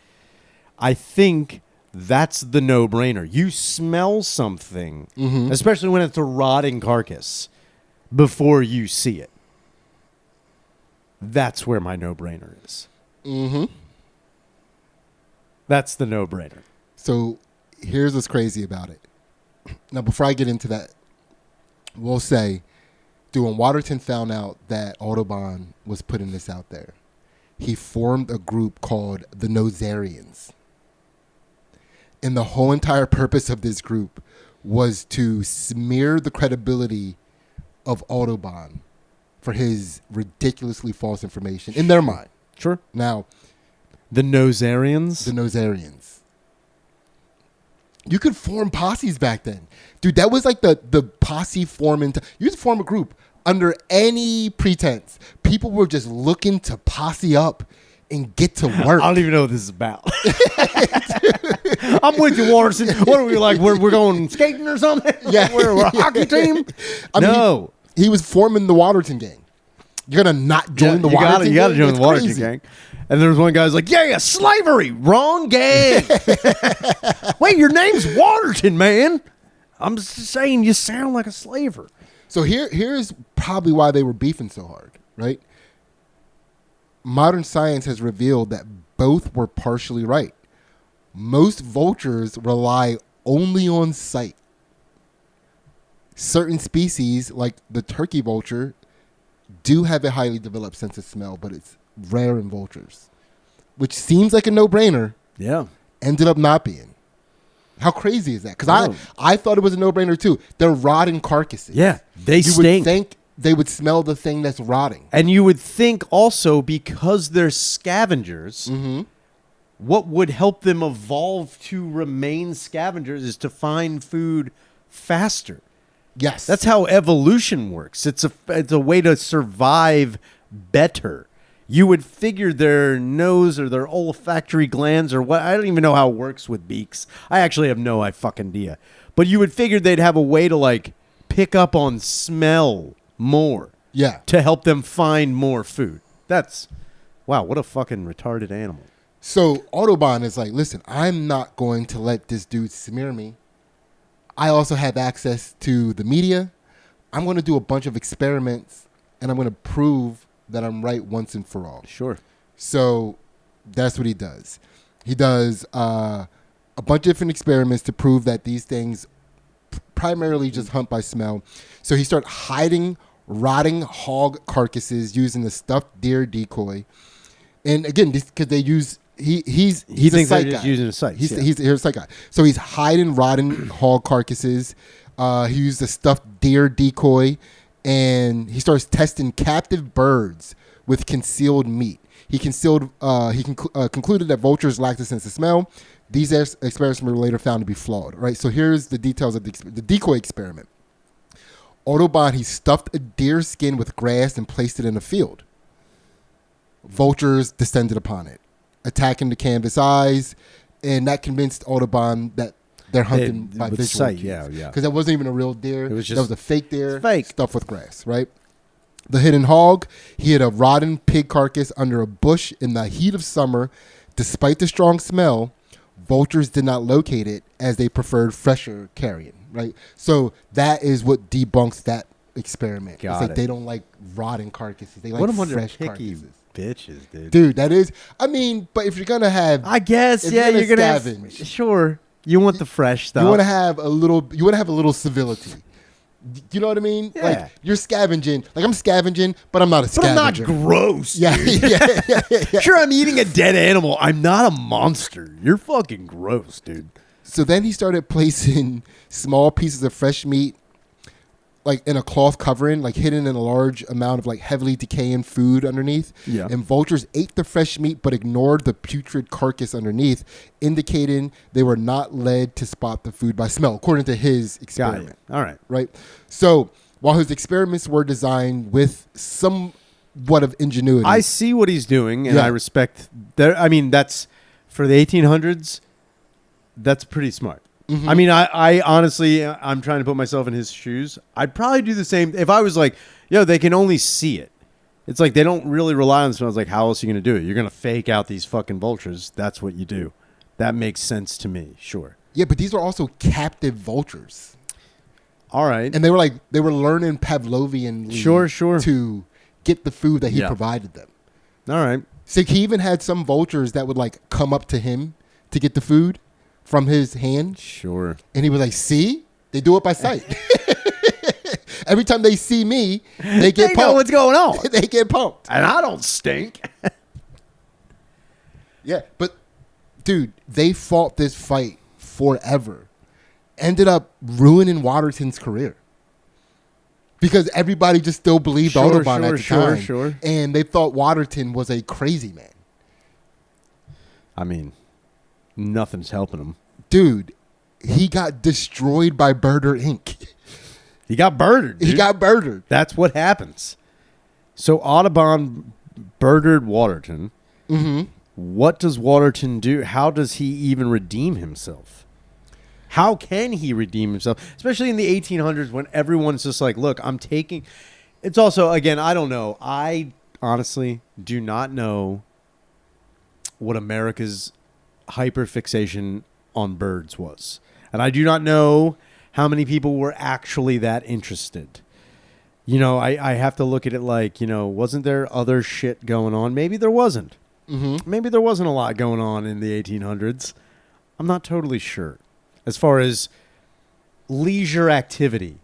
I think that's the no-brainer. You smell something, especially when it's a rotting carcass, before you see it. That's where my no-brainer is. Mm-hmm. That's the no-brainer. So here's what's crazy about it. Now, before I get into that, we'll say, when Waterton found out that Audubon was putting this out there, he formed a group called the Nosarians. And the whole entire purpose of this group was to smear the credibility of Audubon for his ridiculously false information in their mind. Sure. Now, the Nosarians? the Nosarians. You could form posses back then. Dude, that was like the posse forming. You could form a group under any pretense. People were just looking to posse up and get to work. I don't even know what this is about. I'm with you, Waterton. What are we like? We're going skating or something? Yeah. We're a hockey team? I mean, no. He was forming the Waterton gang. You're going to not join the Waterton gang? You got to join the Waterton crazy. gang. And there was one guy who's like, yeah, slavery. Wrong gang. Wait, your name's Waterton, man. I'm just saying you sound like a slaver. So here's probably why they were beefing so hard, right? Modern science has revealed that both were partially right. Most vultures rely only on sight. Certain species, like the turkey vulture, do have a highly developed sense of smell, but it's rare in vultures, which seems like a no-brainer. Yeah. Ended up not being. How crazy is that? Because I thought it was a no-brainer too. They're rotting carcasses. Yeah, they You stink. would think they would smell the thing that's rotting. And you would think also because they're scavengers, what would help them evolve to remain scavengers is to find food faster. Yes. That's how evolution works. It's a way to survive better. You would figure their nose or their olfactory glands or what. I don't even know how it works with beaks. I actually have no fucking idea. But you would figure they'd have a way to like pick up on smell more. Yeah. To help them find more food. Wow, what a fucking retarded animal. So Audubon is like, listen, I'm not going to let this dude smear me. I also have access to the media. I'm going to do a bunch of experiments, and I'm going to prove that I'm right once and for all. Sure. So that's what he does. He does a bunch of different experiments to prove that these things primarily just hunt by smell. So he started hiding rotting hog carcasses using a stuffed deer decoy. And again, because they use... He thinks they're just using a sight. He's a sight guy. So he's hiding rotten hog carcasses. He used a stuffed deer decoy, and he starts testing captive birds with concealed meat. He concluded that vultures lacked a sense of smell. These experiments were later found to be flawed. Right. So here's the details of the decoy experiment. Audubon, he stuffed a deer skin with grass and placed it in a field. Vultures descended upon it, attacking the canvas eyes, and that convinced Audubon that they're hunting by visual sight. cues. Yeah. Because that wasn't even a real deer. It was just that was a fake deer, fake stuffed with grass, right? The hidden hog, he hid a rotten pig carcass under a bush in the heat of summer. Despite the strong smell, vultures did not locate it as they preferred fresher carrion, right? So that is what debunks that experiment. Got it's like it. they don't like rotting carcasses. They like What a bunch of fresh picky carcasses. bitches, dude. Dude, that is, I mean, but if you're going to have, I guess, if yeah, you're gonna scavenge, have, sure. You want the fresh stuff. you want to have a little civility. You know what I mean? Yeah. Like you're scavenging. Like I'm scavenging, but I'm not a but I'm not scavenger. gross. Yeah, dude. yeah. Sure, I'm eating a dead animal. I'm not a monster. You're fucking gross, dude. So then he started placing small pieces of fresh meat, like in a cloth covering, like hidden in a large amount of like heavily decaying food underneath. Yeah. And vultures ate the fresh meat but ignored the putrid carcass underneath, indicating they were not led to spot the food by smell, according to his experiment. All right. Right? So while his experiments were designed with somewhat of ingenuity. I see what he's doing, and Yeah. I respect that. I mean, that's for the 1800s. That's pretty smart. Mhm. I mean, I honestly, I'm trying to put myself in his shoes. I'd probably do the same if I was like, yo, they can only see it. It's like they don't really rely on the smell. It's like, how else are you going to do it? You're going to fake out these fucking vultures. That's what you do. That makes sense to me. Sure. Yeah, but these are also captive vultures. All right. And they were learning Pavlovian Sure. to get the food that he Yeah. provided them. All right. So he even had some vultures that would like come up to him to get the food from his hand. Sure. And he was like, see? They do it by sight. Every time they see me, they get They pumped. know what's going on. They get pumped. And I don't stink. Yeah. But, dude, they fought this fight forever. Ended up ruining Waterton's career. Because everybody just still believed Audubon at the time. Sure. And they thought Waterton was a crazy man. I mean, nothing's helping him. Dude, he got destroyed by Birder Inc. He got birdered. He dude. got birdered. That's what happens. So Audubon birdered Waterton. Mm-hmm. What does Waterton do? How does he even redeem himself? How can he redeem himself? Especially in the 1800s when everyone's just like, look, I'm taking... It's also, again, I don't know. I honestly do not know what America's hyperfixation on birds was. And I do not know how many people were actually that interested. You know, I have to look at it like, you know, wasn't there other shit going on? Maybe there wasn't. Mm-hmm. Maybe there wasn't a lot going on in the 1800s. I'm not totally sure. As far as leisure activity.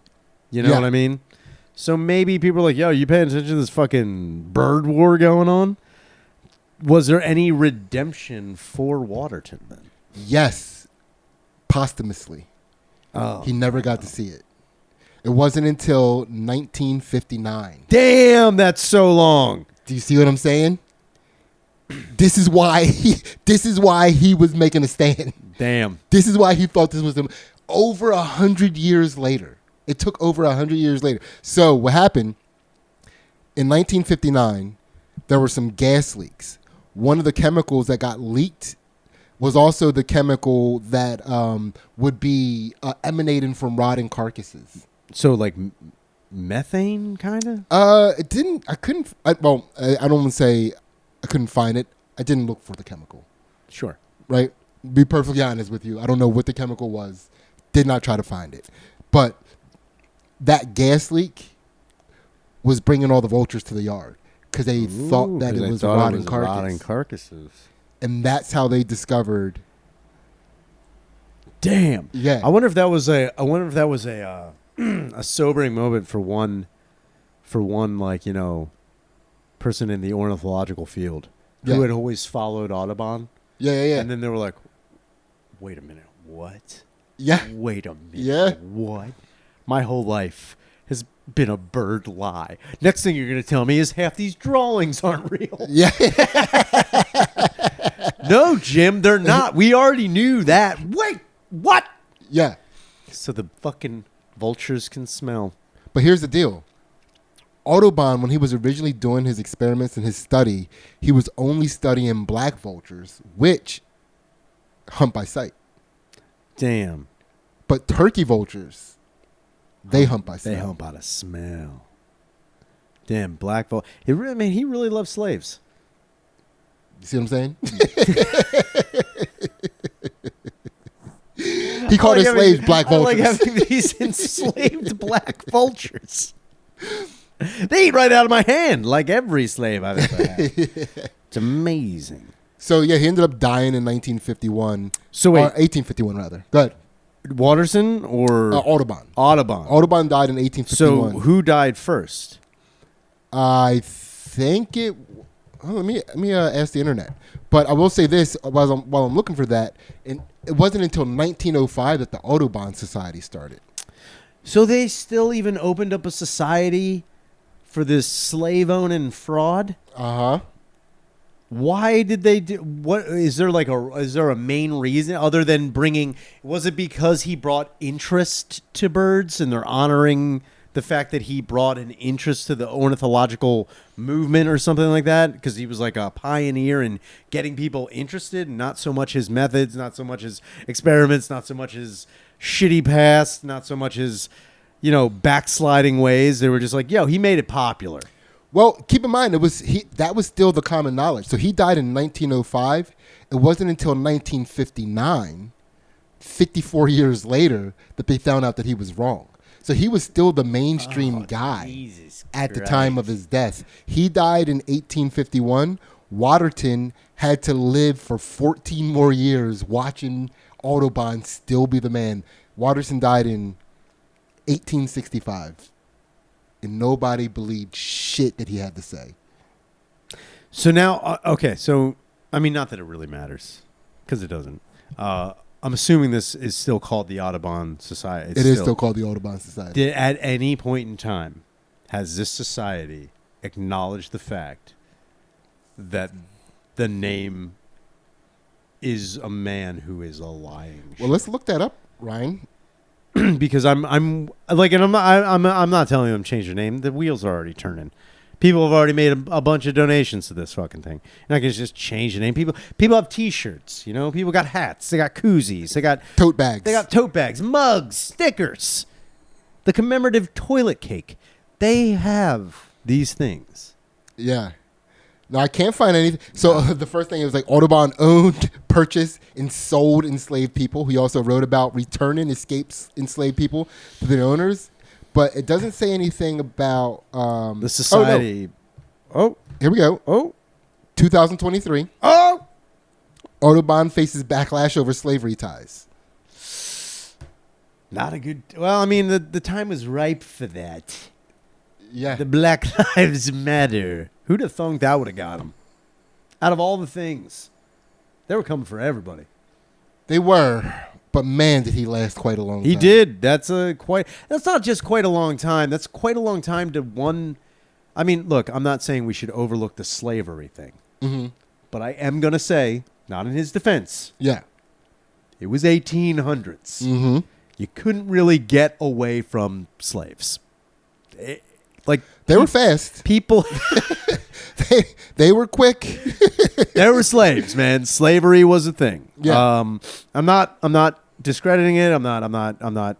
You know Yeah. what I mean? So maybe people are like, yo, you paying attention to this fucking bird war going on? Was there any redemption for Waterton then? Yes. Posthumously. Oh. He never got to see it. It wasn't until 1959. Damn, that's so long. Do you see what I'm saying? This is why he was making a stand. Damn. This is why he thought this was over 100 years later. It took over 100 years later. So what happened in 1959, there were some gas leaks. One of the chemicals that got leaked was also the chemical that would be emanating from rotting carcasses. So like methane kind of? It didn't. I couldn't. I don't want to say I couldn't find it. I didn't look for the chemical. Sure. Right. Be perfectly honest with you. I don't know what the chemical was. Did not try to find it. But that gas leak was bringing all the vultures to the yard because they thought that it was rotting carcass. Rotting carcasses. And that's how they discovered. Damn. Yeah. I wonder if that was a a sobering moment for one like, you know, person in the ornithological field who had always followed Audubon. Yeah. And then they were like, wait a minute, what? Yeah. Wait a minute. Yeah. What? My whole life has been a bird lie. Next thing you're going to tell me is half these drawings aren't real. Yeah. No, Jim, they're not. We already knew that. Wait, what? Yeah. So the fucking vultures can smell. But here's the deal. Audubon, when he was originally doing his experiments and his study, he was only studying black vultures, which hunt by sight. Damn. But turkey vultures, they hunt by They smell. hump out of smell. Damn, black vulture. He really loves slaves. You see what I'm saying? He called his slaves black I like vultures. having these enslaved black vultures. They eat right out of my hand, like every slave I've ever had. It's amazing. So yeah, he ended up dying in 1951. So wait, 1851 rather. Go ahead. Waterton or Audubon. Audubon? Audubon died in 1851. So who died first? I think it. Oh, let me ask the internet. But I will say this while I'm looking for that, and it wasn't until 1905 that the Audubon Society started. So they still even opened up a society for this slave owning fraud? Uh-huh. Why did they do what is there a main reason other than bringing was it because he brought interest to birds and they're honoring the fact that he brought an interest to the ornithological movement or something like that because he was like a pioneer in getting people interested and not so much his methods, not so much his experiments, not so much his shitty past, not so much his backsliding ways. They were just like, yo, he made it popular. Well, keep in mind that was still the common knowledge. So he died in 1905. It wasn't until 1959, 54 years later, that they found out that he was wrong. So he was still the mainstream guy at the time of his death. He died in 1851. Waterton had to live for 14 more years watching Audubon still be the man. Waterton died in 1865. And nobody believed shit that he had to say. So now, okay, so, I mean, not that it really matters, because it doesn't. I'm assuming this is still called the Audubon Society. It is still called the Audubon Society. At any point in time, has this society acknowledged the fact that the name is a man who is a lying? Well, let's look that up, Ryan. Because I'm not telling them change their name. The wheels are already turning. People have already made a bunch of donations to this fucking thing. You're not gonna just change the name. People have T-shirts. People got hats. They got koozies. They got tote bags. They got tote bags, mugs, stickers, the commemorative toilet cake. They have these things. Yeah. No, I can't find anything. So the first thing is like Audubon owned, purchased, and sold enslaved people. He also wrote about returning escaped enslaved people to their owners. But it doesn't say anything about... the society. Oh, here we go. 2023. Oh! Audubon faces backlash over slavery ties. Not a good... Well, I mean, the time was ripe for that. Yeah. The Black Lives Matter. Who'd have thunk that would have got him? Out of all the things, they were coming for everybody. They were, but man, did he last quite a long time. He did. That's not just quite a long time. That's quite a long time to one. I mean, look, I'm not saying we should overlook the slavery thing, but I am gonna say, not in his defense. Yeah, it was 1800s. You couldn't really get away from slaves. They were fast. People, they were quick. They were slaves, man. Slavery was a thing. Yeah. I'm not discrediting it. I'm not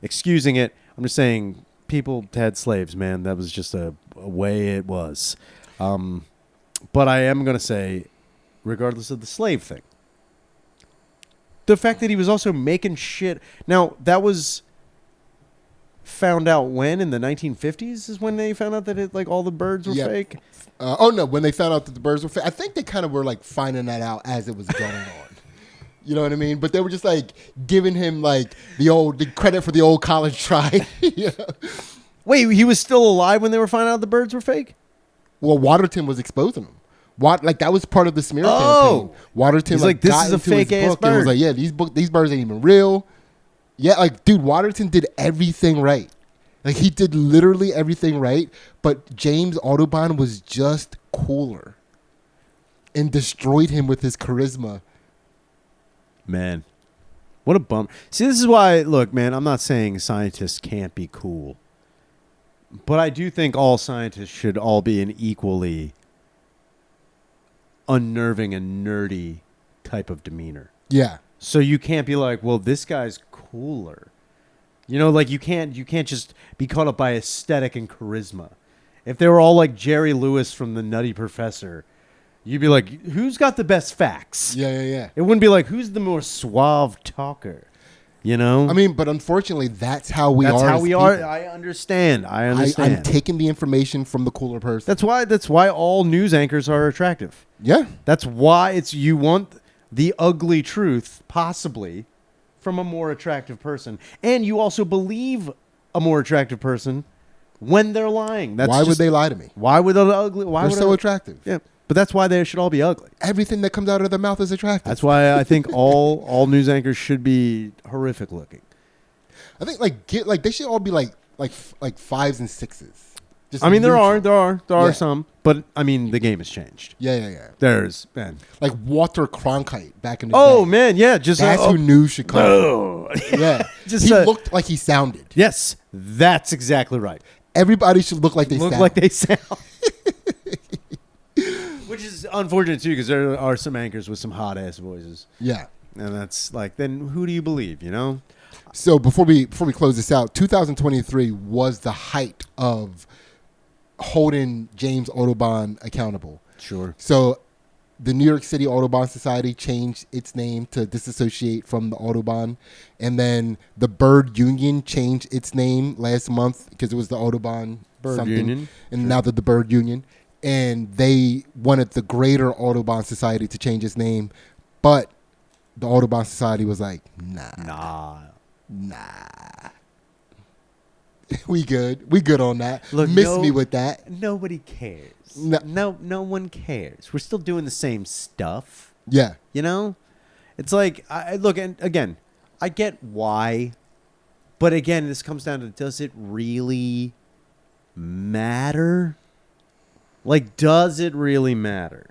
excusing it. I'm just saying people had slaves, man. That was just a way it was. But I am gonna say, regardless of the slave thing, the fact that he was also making shit. Now that was found out when in the 1950s is when they found out that all the birds were fake. No, when they found out that the birds were fake, I think they kind of were finding that out as it was going on. You know what I mean? But they were just giving him the credit for the old college try. You know? Wait, he was still alive when they were finding out the birds were fake? Well, Waterton was exposing them. That was part of the smear campaign. Waterton he's like, this is a fake ass bird. And was like, yeah, these birds ain't even real. Yeah, dude, Waterton did everything right. He did literally everything right, but James Audubon was just cooler and destroyed him with his charisma. Man, what a bummer. See, this is why, look, man, I'm not saying scientists can't be cool, but I do think all scientists should all be an equally unnerving and nerdy type of demeanor. Yeah. So you can't be like, well, this guy's cooler. You can't just be caught up by aesthetic and charisma. If they were all like Jerry Lewis from The Nutty Professor, you'd be like, who's got the best facts? Yeah. It wouldn't be like, who's the more suave talker? You know? I mean, but unfortunately, that's how we are. That's how as we are. people. I understand. I'm taking the information from the cooler person. That's why all news anchors are attractive. Yeah. That's why you want the ugly truth, possibly, from a more attractive person. And you also believe a more attractive person when they're lying. Why would they lie to me? Why would the ugly? Why They're would so attractive. Yeah, but that's why they should all be ugly. Everything that comes out of their mouth is attractive. That's why I think all news anchors should be horrific looking. I think they should all be like 5s and 6s. Just I mean, there neutral. are some, but I mean, the game has changed. Yeah. There's man, like Walter Cronkite back in the oh day. man, yeah, just That's who news should come. Oh. Yeah, Just he looked like he sounded. Yes, that's exactly right. Everybody should look like they sound. Which is unfortunate too, because there are some anchors with some hot ass voices. Yeah, and that's like, then who do you believe? You know. So before we close this out, 2023 was the height of holding James Audubon accountable. Sure. So the New York City Audubon Society changed its name to disassociate from the Audubon. And then the Bird Union changed its name last month because it was the Audubon Bird something. Union. And Sure. now they're the Bird Union. And they wanted the Greater Audubon Society to change its name. But the Audubon Society was like, nah. We good. We good on that. Look, Miss me with that. Nobody cares. No. No one cares. We're still doing the same stuff. Yeah. You know? It's like, look, and again, I get why. But again, this comes down to, does it really matter? Like, does it really matter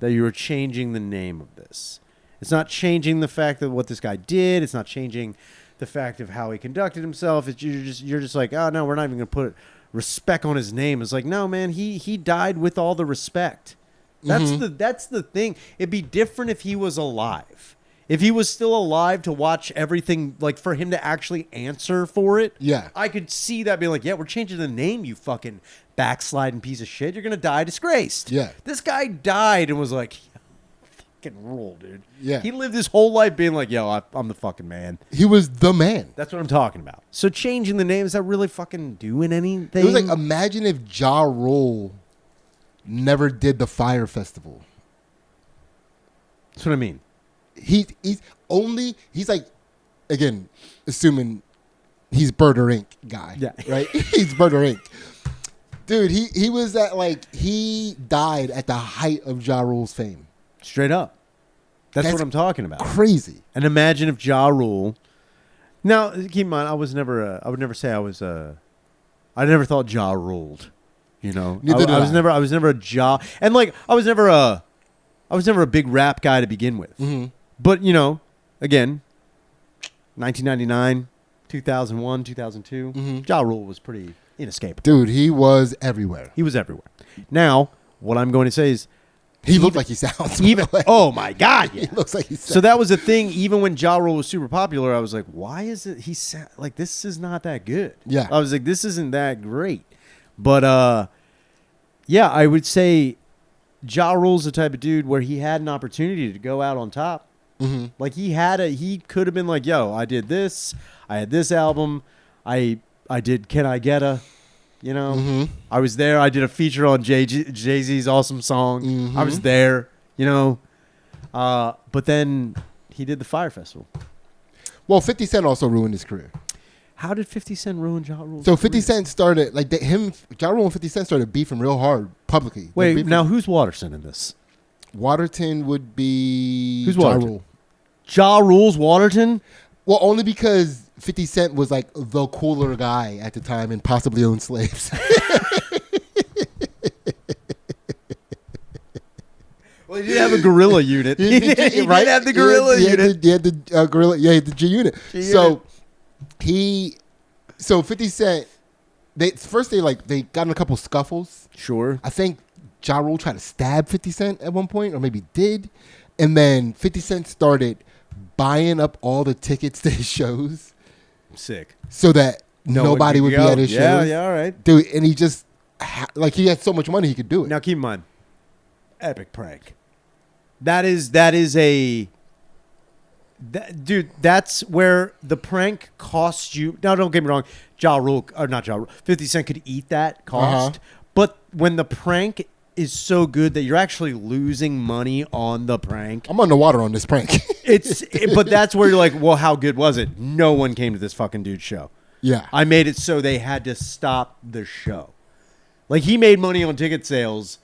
that you are changing the name of this? It's not changing the fact that what this guy did. It's not changing the fact of how he conducted himself. You're just like, oh no, we're not even gonna put respect on his name. It's like, no, man, he died with all the respect. That's the thing. It'd be different if he was alive. If he was still alive to watch everything, like for him to actually answer for it. Yeah. I could see that being like, yeah, we're changing the name, you fucking backsliding piece of shit. You're gonna die disgraced. Yeah. This guy died and was like, fucking rule, dude. Yeah. He lived his whole life being like, yo, I'm the fucking man. He was the man. That's what I'm talking about. So changing the name, is that really fucking doing anything? It was like, imagine if Ja Rule never did the Fire Festival. That's what I mean. He's like, again, assuming he's Burger Inc. guy. Yeah. Right? He's Burger Inc. Dude, he was he died at the height of Ja Rule's fame. Straight up. That's what I'm talking about. Crazy. And imagine if Ja Rule. Now, keep in mind, I would never say I was I never thought Ja ruled. You know, I was never a Ja, and like I was never a big rap guy to begin with. Mm-hmm. But you know, again, 1999, 2001, 2002, Ja Rule was pretty inescapable. Dude, he was everywhere. He was everywhere. Now, what I'm going to say is, he looked like he sounds. Oh my God! Yeah. He looks like he sounds. So that was the thing. Even when Ja Rule was super popular, I was like, why is it like this is not that good? Yeah. I was like, this isn't that great. But yeah, I would say Ja Rule's the type of dude where he had an opportunity to go out on top. Mm-hmm. Like he could have been like, yo, I did this. I had this album. I did Can I Get A? You know, I was there. I did a feature on Jay-Z's awesome song. I was there, you know. But then he did the Fire Festival. Well, 50 Cent also ruined his career. How did 50 Cent ruin Ja Rule's So 50 career? Cent started, Ja Rule and 50 Cent started beefing real hard publicly. Wait, now who's Waterton in this? Waterton would be Who's Ja Waterton? Rule. Ja Rule's Waterton? Well, only because 50 Cent was like the cooler guy at the time and possibly owned slaves. Well, he did have a gorilla unit. He did have the gorilla unit. He had the gorilla. Yeah, he had the G unit. So 50 Cent. They got in a couple scuffles. Sure. I think Ja Rule tried to stab 50 Cent at one point, or maybe did, and then 50 Cent started buying up all the tickets to his shows. Sick. So that nobody would be at his shows. Yeah, all right. Dude, and he just, he had so much money he could do it. Now, keep in mind, epic prank. That is a Dude, that's where the prank costs you. Now, don't get me wrong. Ja Rule, or not Ja Rule, 50 Cent could eat that cost. But when the prank is so good that you're actually losing money on the prank. I'm underwater on this prank. But that's where you're like, well, how good was it? No one came to this fucking dude's show. Yeah. I made it so they had to stop the show. Like, he made money on ticket sales,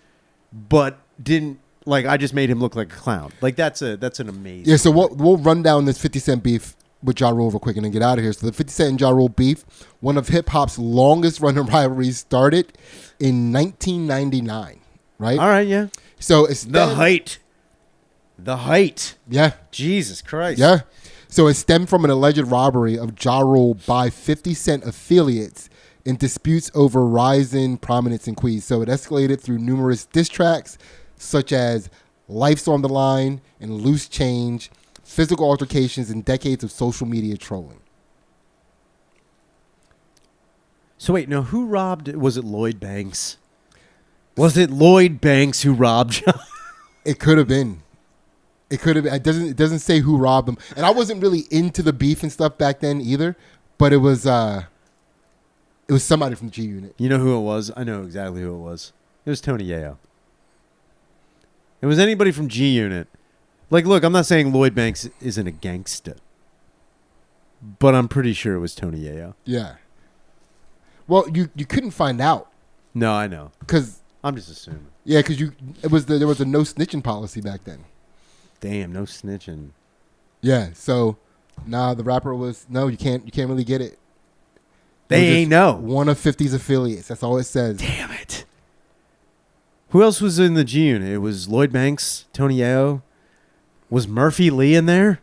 but didn't, like, I just made him look like a clown. Like, that's an amazing. Yeah, so we'll run down this 50 Cent beef with Ja Rule real quick and then get out of here. So the 50 Cent and Ja Rule beef, one of hip-hop's longest running rivalries, started in 1999, right? All right, yeah. So it's The height. Yeah. Jesus Christ. Yeah. So it stemmed from an alleged robbery of Ja Rule by 50 Cent affiliates in disputes over rising prominence in Queens. So it escalated through numerous diss tracks, such as Life's on the Line and Loose Change, physical altercations, and decades of social media trolling. So wait, no, who robbed? Was it Lloyd Banks? Was it Lloyd Banks who robbed John? It could have been. It could have been. It doesn't say who robbed them. And I wasn't really into the beef and stuff back then either, but it was somebody from G Unit. You know who it was? I know exactly who it was. It was Tony Yayo. It was anybody from G Unit. Like, look, I'm not saying Lloyd Banks isn't a gangster, but I'm pretty sure it was Tony Yayo. Yeah. Well, you couldn't find out. No, I know. Because I'm just assuming. Yeah, because there was a no snitching policy back then. Damn, no snitching. Yeah, so the rapper was you can't really get it. They ain't know. One of 50's affiliates. That's all it says. Damn it. Who else was in the G Unit? It was Lloyd Banks, Tony Yayo. Was Murphy Lee in there?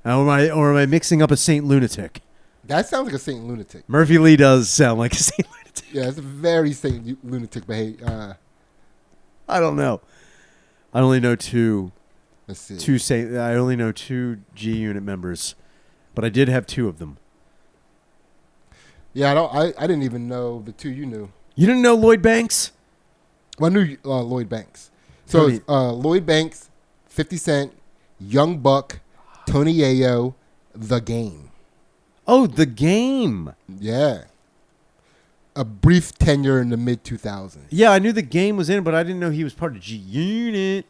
Or am I mixing up a Saint Lunatic? That sounds like a Saint Lunatic. Murphy Lee does sound like a Saint Lunatic. Yeah, it's a very Saint Lunatic behavior. I don't know. I only know two. Let's see. I only know two G Unit members, but I did have two of them. Yeah, I didn't even know the two you knew. You didn't know Lloyd Banks? Well, I knew Lloyd Banks. So it's, Lloyd Banks, 50 Cent, Young Buck, Tony Yayo, The Game. Oh, The Game. Yeah. A brief tenure in the mid-2000s. Yeah, I knew The Game was in it, but I didn't know he was part of G Unit.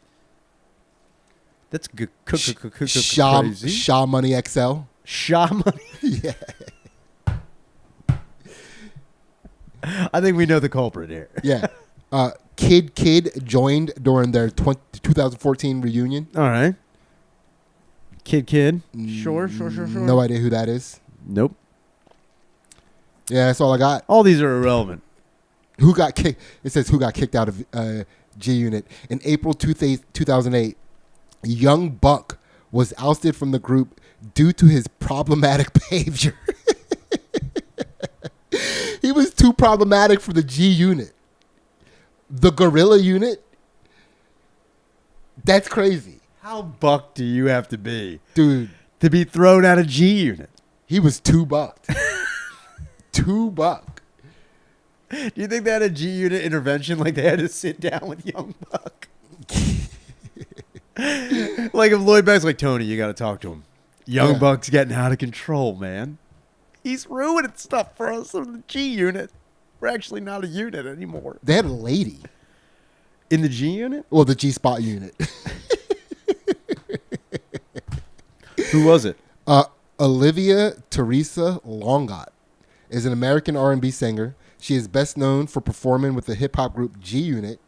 That's good. Crazy. Shaw Money XL. Shaw Money? Yeah. I think we know the culprit here. Yeah. Kid joined during their 2014 reunion. All right. Kid. Sure. No idea who that is. Nope. Yeah, that's all I got. All these are irrelevant. Who got kicked? It says who got kicked out of G Unit. In April 2008, Young Buck was ousted from the group due to his problematic behavior. He was too problematic for the G Unit. The Gorilla Unit? That's crazy. How buck do you have to be? Dude. To be thrown out of G Unit? He was too bucked. Too buck. Do you think they had a G Unit intervention? Like they had to sit down with Young Buck? Like if Lloyd Banks like, Tony, you got to talk to him. Young Buck's getting out of control, man. He's ruining stuff for us in the G Unit. We're actually not a unit anymore. They had a lady. In the G Unit? Well, the G-Spot Unit. Who was it? Olivia Teresa Longot is an American R&B singer. She is best known for performing with the hip-hop group G Unit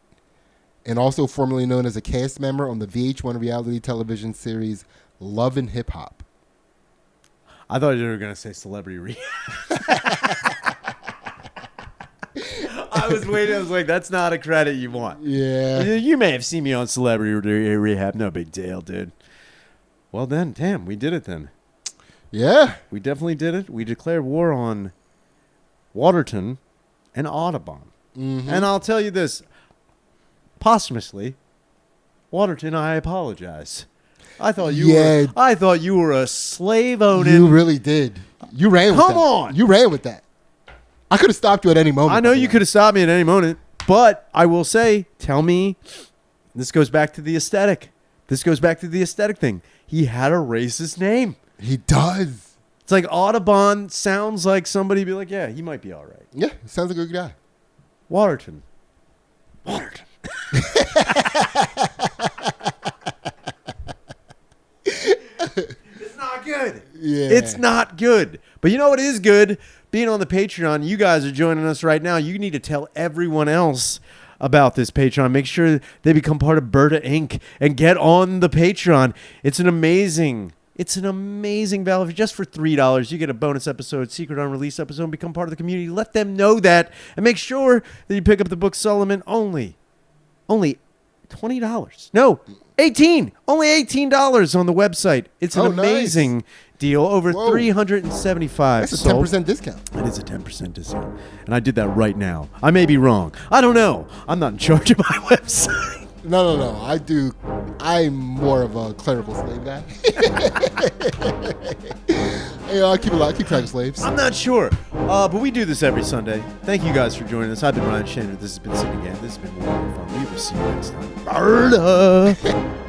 and also formerly known as a cast member on the VH1 reality television series Love and Hip Hop. I thought you were going to say Celebrity Rehab. I was waiting. I was like, that's not a credit you want. Yeah. You may have seen me on Celebrity Rehab. No big deal, dude. Well, then, damn, we did it then. Yeah. We definitely did it. We declared war on Waterton and Audubon. Mm-hmm. And I'll tell you this. Posthumously, Waterton, I apologize. I thought you were a slave owning. You really did. You ran with that. Come on. You ran with that. I could have stopped you at any moment. I know you could have stopped me at any moment, but I will say, tell me, this goes back to the aesthetic. This goes back to the aesthetic thing. He had a racist name. He does. It's like Audubon sounds like somebody be like, yeah, he might be all right. Yeah, sounds like a good guy. Waterton. It's not good. Yeah. It's not good. But you know what is good? Being on the Patreon, you guys are joining us right now. You need to tell everyone else about this Patreon. Make sure they become part of Berta Inc. and get on the Patreon. It's an amazing value. Just for $3, you get a bonus episode, secret unreleased episode, and become part of the community. Let them know that, and make sure that you pick up the book Solomon only $20. No, 18. Only $18 on the website. It's an amazing deal. Over 375. That's a 10% discount. It is a 10% discount. And I did that right now. I may be wrong. I don't know. I'm not in charge of my website. No. I'm more of a clerical slave guy. I keep track of slaves. I'm not sure. But we do this every Sunday. Thank you guys for joining us. I've been Ryan Shander. This has been Sidney Gantt. This has been more fun. We will see you next time. Barda.